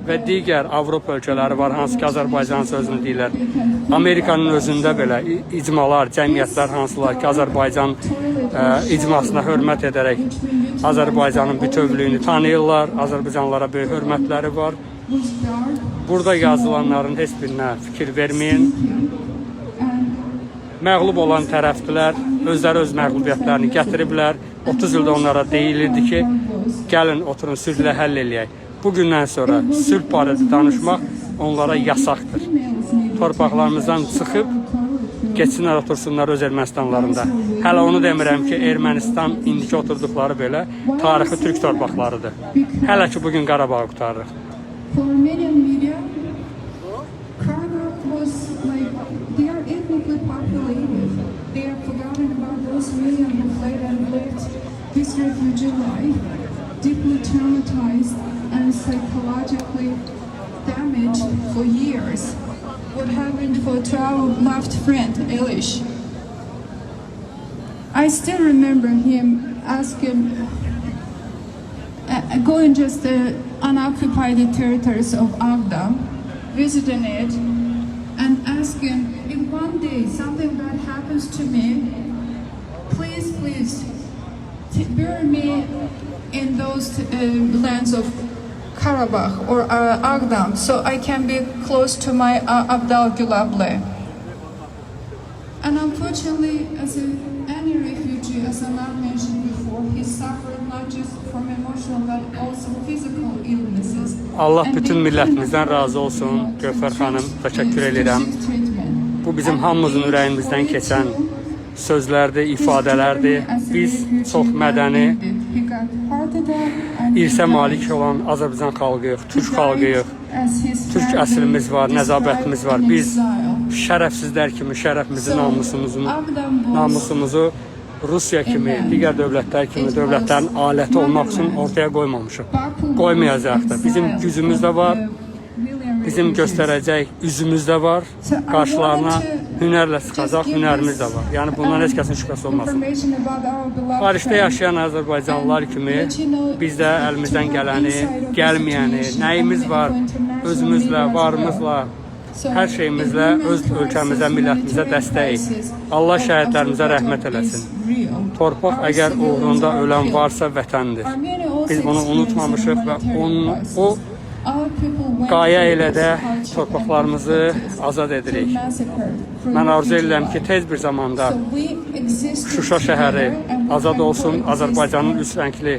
Speaker 1: və digər Avropa ölkələri var, hansı ki Azərbaycanın sözünü deyirlər. Amerikanın özündə belə icmalar, cəmiyyətlər hansılar ki Azərbaycan icmasına hörmət edərək Azərbaycanın bütövlüyünü tanıyırlar, Azərbaycanlılara böyük hörmətləri var. Burada yazılanların heç birinə fikir verməyin. Məğlub olan tərəfdilər özləri öz məğlubiyyətlərini gətiriblər. 30 ildə onlara deyilirdi ki, gəlin oturun sülhlə həll eləyək. Bugündən sonra sülh barədə danışmaq onlara yasaqdır. Torpaqlarımızdan çıxıb geçsinlər, otursunlar öz Ermənistanlarında. Hələ onu demirəm ki, Ermənistan indiki oturduqları belə tarixi Türk torpaqlarıdır. Hələ ki bugün Qarabağı qutarırıq.
Speaker 9: For Armenian media, Karabakh was like, they are ethnically populated. They have forgotten about those millions who fled and lived this refugee life, deeply traumatized and psychologically damaged for years. What happened to our loved friend, Elish? I still remember him asking, going just unoccupied territories of Avda, visiting it, and asking, if one day something bad happens to me, please, bury me in those lands of Karabakh or Agdam, so I can be close to my Abdal Gulable. And unfortunately, any refugee, as Amar mentioned before, he suffered not just from emotional but also physical illnesses.
Speaker 1: Allah bütün millətimizdən razı olsun. Gövhər xanım, təşəkkür edirəm. Bu bizim hamımızın ürəyimizdən keçən sözlərdir, ifadələrdir. Biz çox mədəni, irsə malik olan Azərbaycan xalqıyıq, Türk xalqıyıq. Türk əslimiz var, nəzabətimiz var. Biz şərəfsizlər kimi şərəfimizi, namusumuzu Rusiya kimi, digər dövlətlər kimi dövlətlərin aləti olmaq üçün ortaya qoymamışıq. Qoymayacaq da. Bizim gücümüz də var, bizim göstərəcək üzümüz də var. Qarşılarına hünərlə çıxacaq, hünərimiz də var. Yəni bundan heç kəsin şübhəsi olmasın. Xaricdə yaşayan Azərbaycanlılar kimi biz də əlimizdən gələni, gəlməyəni, nəyimiz var, özümüzlə, varımızla, hər şeyimizlə öz ölkəmizə, millətimizə dəstəyik. Allah şəhidlərimizə rəhmət eləsin. Torpaq əgər uğrunda ölən varsa vətəndir. Biz bunu unutmamışıq və o qayə ilə də torpaqlarımızı azad edirik. Mən arzu edirəm ki, tez bir zamanda Şuşa şəhəri azad olsun, Azərbaycanın üç rəngli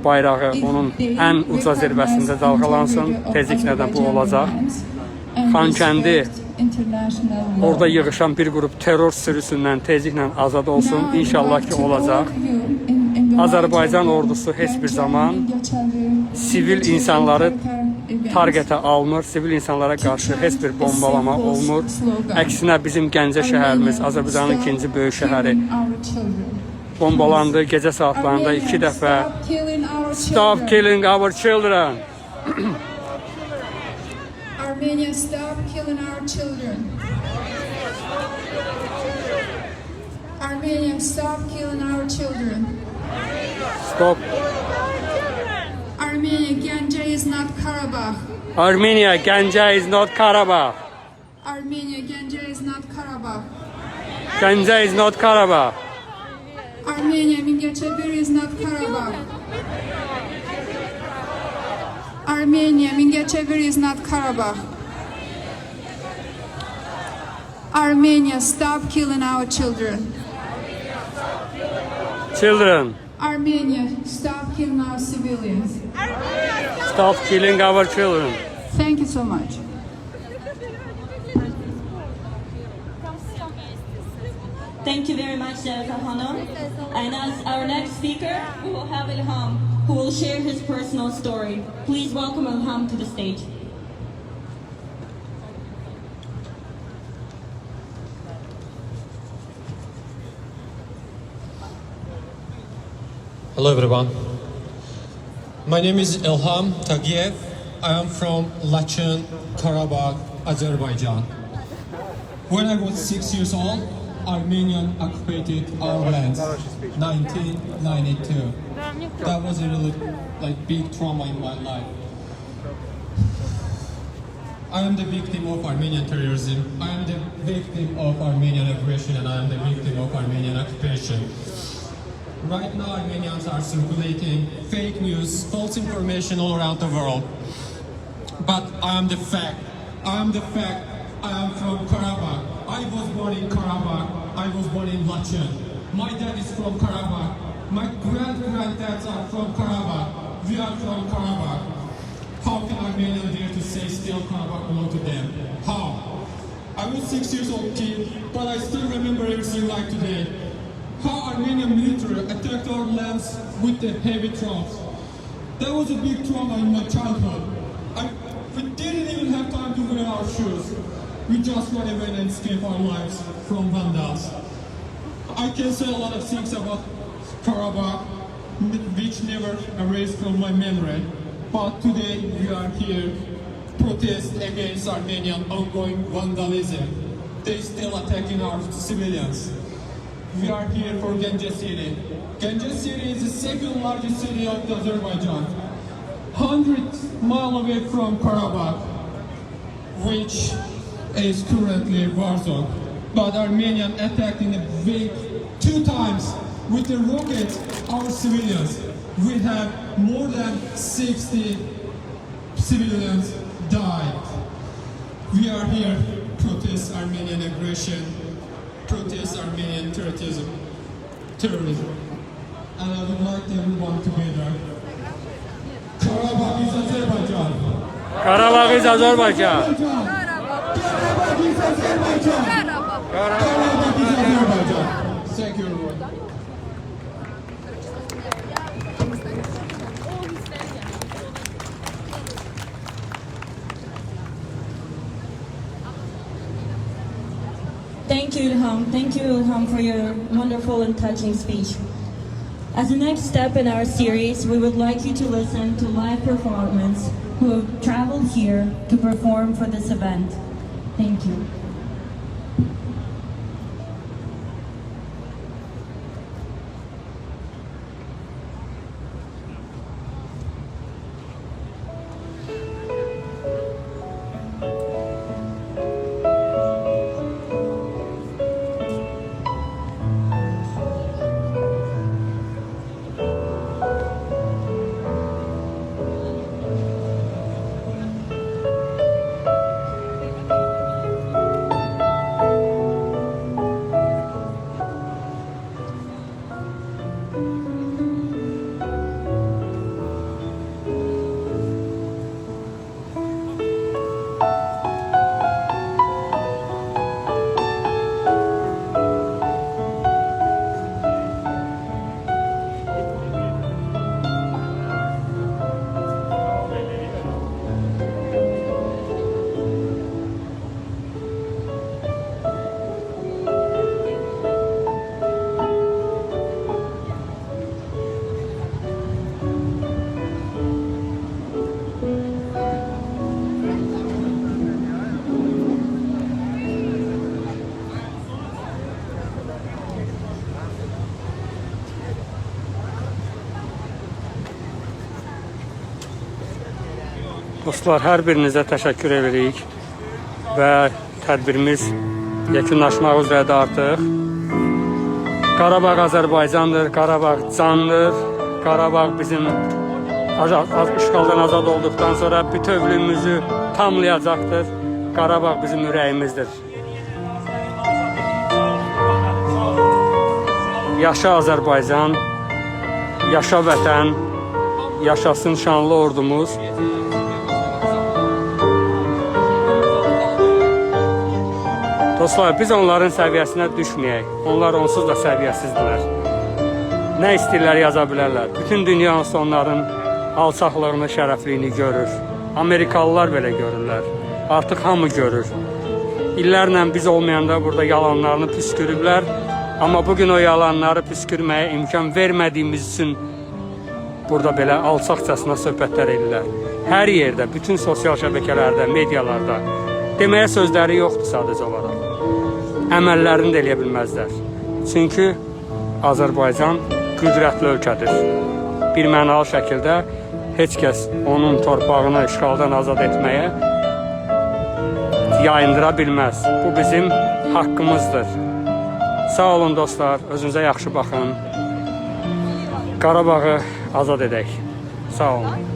Speaker 1: bayrağı onun ən uca zirvəsində dalğalansın. Tezliklə də bu olacaq. Xankəndi orada yığışan bir qrup terror sürüsündən tezliklə azad olsun. İnşallah ki olacaq. Azərbaycan ordusu heç bir zaman sivil insanları targetə almır, sivil insanlara qarşı heç bir bombalama olmur. Əksinə bizim Gəncə şəhərimiz, Azərbaycanın ikinci böyük şəhəri bombalandı. Gecə saatlarında 2 dəfə Stop killing our children.
Speaker 9: Armenia, stop killing our children. Armenia, stop killing our children.
Speaker 1: Stop.
Speaker 9: Armenia, Ganja is not Karabakh.
Speaker 1: Armenia, Ganja is not Karabakh.
Speaker 9: Armenia, Ganja is not Karabakh.
Speaker 1: Ganja is not Karabakh.
Speaker 9: Armenia, Mingachevir is not Karabakh. Armenia, Mingachevir is not Karabakh. Armenia, stop killing our children.
Speaker 1: Children.
Speaker 9: Armenia, stop killing our civilians.
Speaker 1: Stop killing our children.
Speaker 9: Thank you so much.
Speaker 3: Thank you very much, Hanım. And as our next speaker, we will have Ilham, who will share his personal story. Please welcome Ilham to the stage.
Speaker 12: Hello everyone. My name is Ilham Tagiev. I am from Laçın, Karabakh, Azerbaijan. When I was 6 years old, Armenian occupied our lands, 1992. That was a really big trauma in my life. I am the victim of Armenian terrorism. I am the victim of Armenian aggression, and I am the victim of Armenian occupation. Right now, Armenians are circulating fake news, false information all around the world. But I am the fact. I am the fact. I am from Karabakh. I was born in Karabakh. I was born in Laçın. My dad is from Karabakh. My granddads are from Karabakh. We are from Karabakh. How can Armenians dare to say still Karabakh belong to them? How? I was 6 years old kid, but I still remember everything like today. How Armenian military attacked our lands with the heavy troops. That was a big trauma in my childhood. We didn't even have time to wear our shoes. We just ran away and escaped our lives from vandals. I can say a lot of things about Karabakh, which never erased from my memory. But today we are here protest against Armenian ongoing vandalism. They still attacking our civilians. We are here for Ganja City. Ganja City is the second largest city of Azerbaijan, 100 miles away from Karabakh, which is currently war zone. But Armenian attacked in a week 2 times with the rockets our civilians. We have more than 60 civilians died. We are here to protest Armenian aggression, protest Armenian terrorism. And I would like everyone together. Karabakh is Azerbaijan.
Speaker 1: Karabakh is Azerbaijan.
Speaker 12: Karabakh is Azerbaijan. Karabakh is Azerbaijan. Thank you, everyone.
Speaker 3: Thank you, Ilham. Thank you, Ilham, for your wonderful and touching speech. As the next step in our series, we would like you to listen to live performers who have traveled here to perform for this event. Thank you.
Speaker 1: Dostlar, hər birinizə təşəkkür edirik və tədbirimiz yekunlaşmaq üzrədir artıq. Qarabağ Azərbaycandır, Qarabağ candır, Qarabağ bizim işğaldan azad olduqdan sonra bütövlüyümüzü tamlayacaqdır. Qarabağ bizim ürəyimizdir. Yaşa Azərbaycan, yaşa vətən, yaşasın şanlı ordumuz. Dostlar, biz onların səviyyəsinə düşməyək. Onlar onsuz da səviyyəsizdirlər. Nə istəyirlər yaza bilərlər. Bütün dünya onların alçaqlığını, şərəfliyini görür. Amerikalılar belə görürlər. Artıq hamı görür. İllərlə biz olmayanda burada yalanlarını püskürüblər. Amma bugün o yalanları püskürməyə imkan vermədiyimiz üçün burada belə alçaqcasına söhbətlər edirlər. Hər yerdə, bütün sosial şəbəkələrdə, medialarda deməyə sözləri yoxdur sadəcə olaraq. Əməllərini də eləyə bilməzlər. Çünki Azərbaycan qüdrətli ölkədir. Bir mənalı şəkildə heç kəs onun torpağını işğaldan azad etməyə yayındıra bilməz. Bu bizim haqqımızdır. Sağ olun dostlar, özünüzə yaxşı baxın. Qarabağı azad edək. Sağ olun.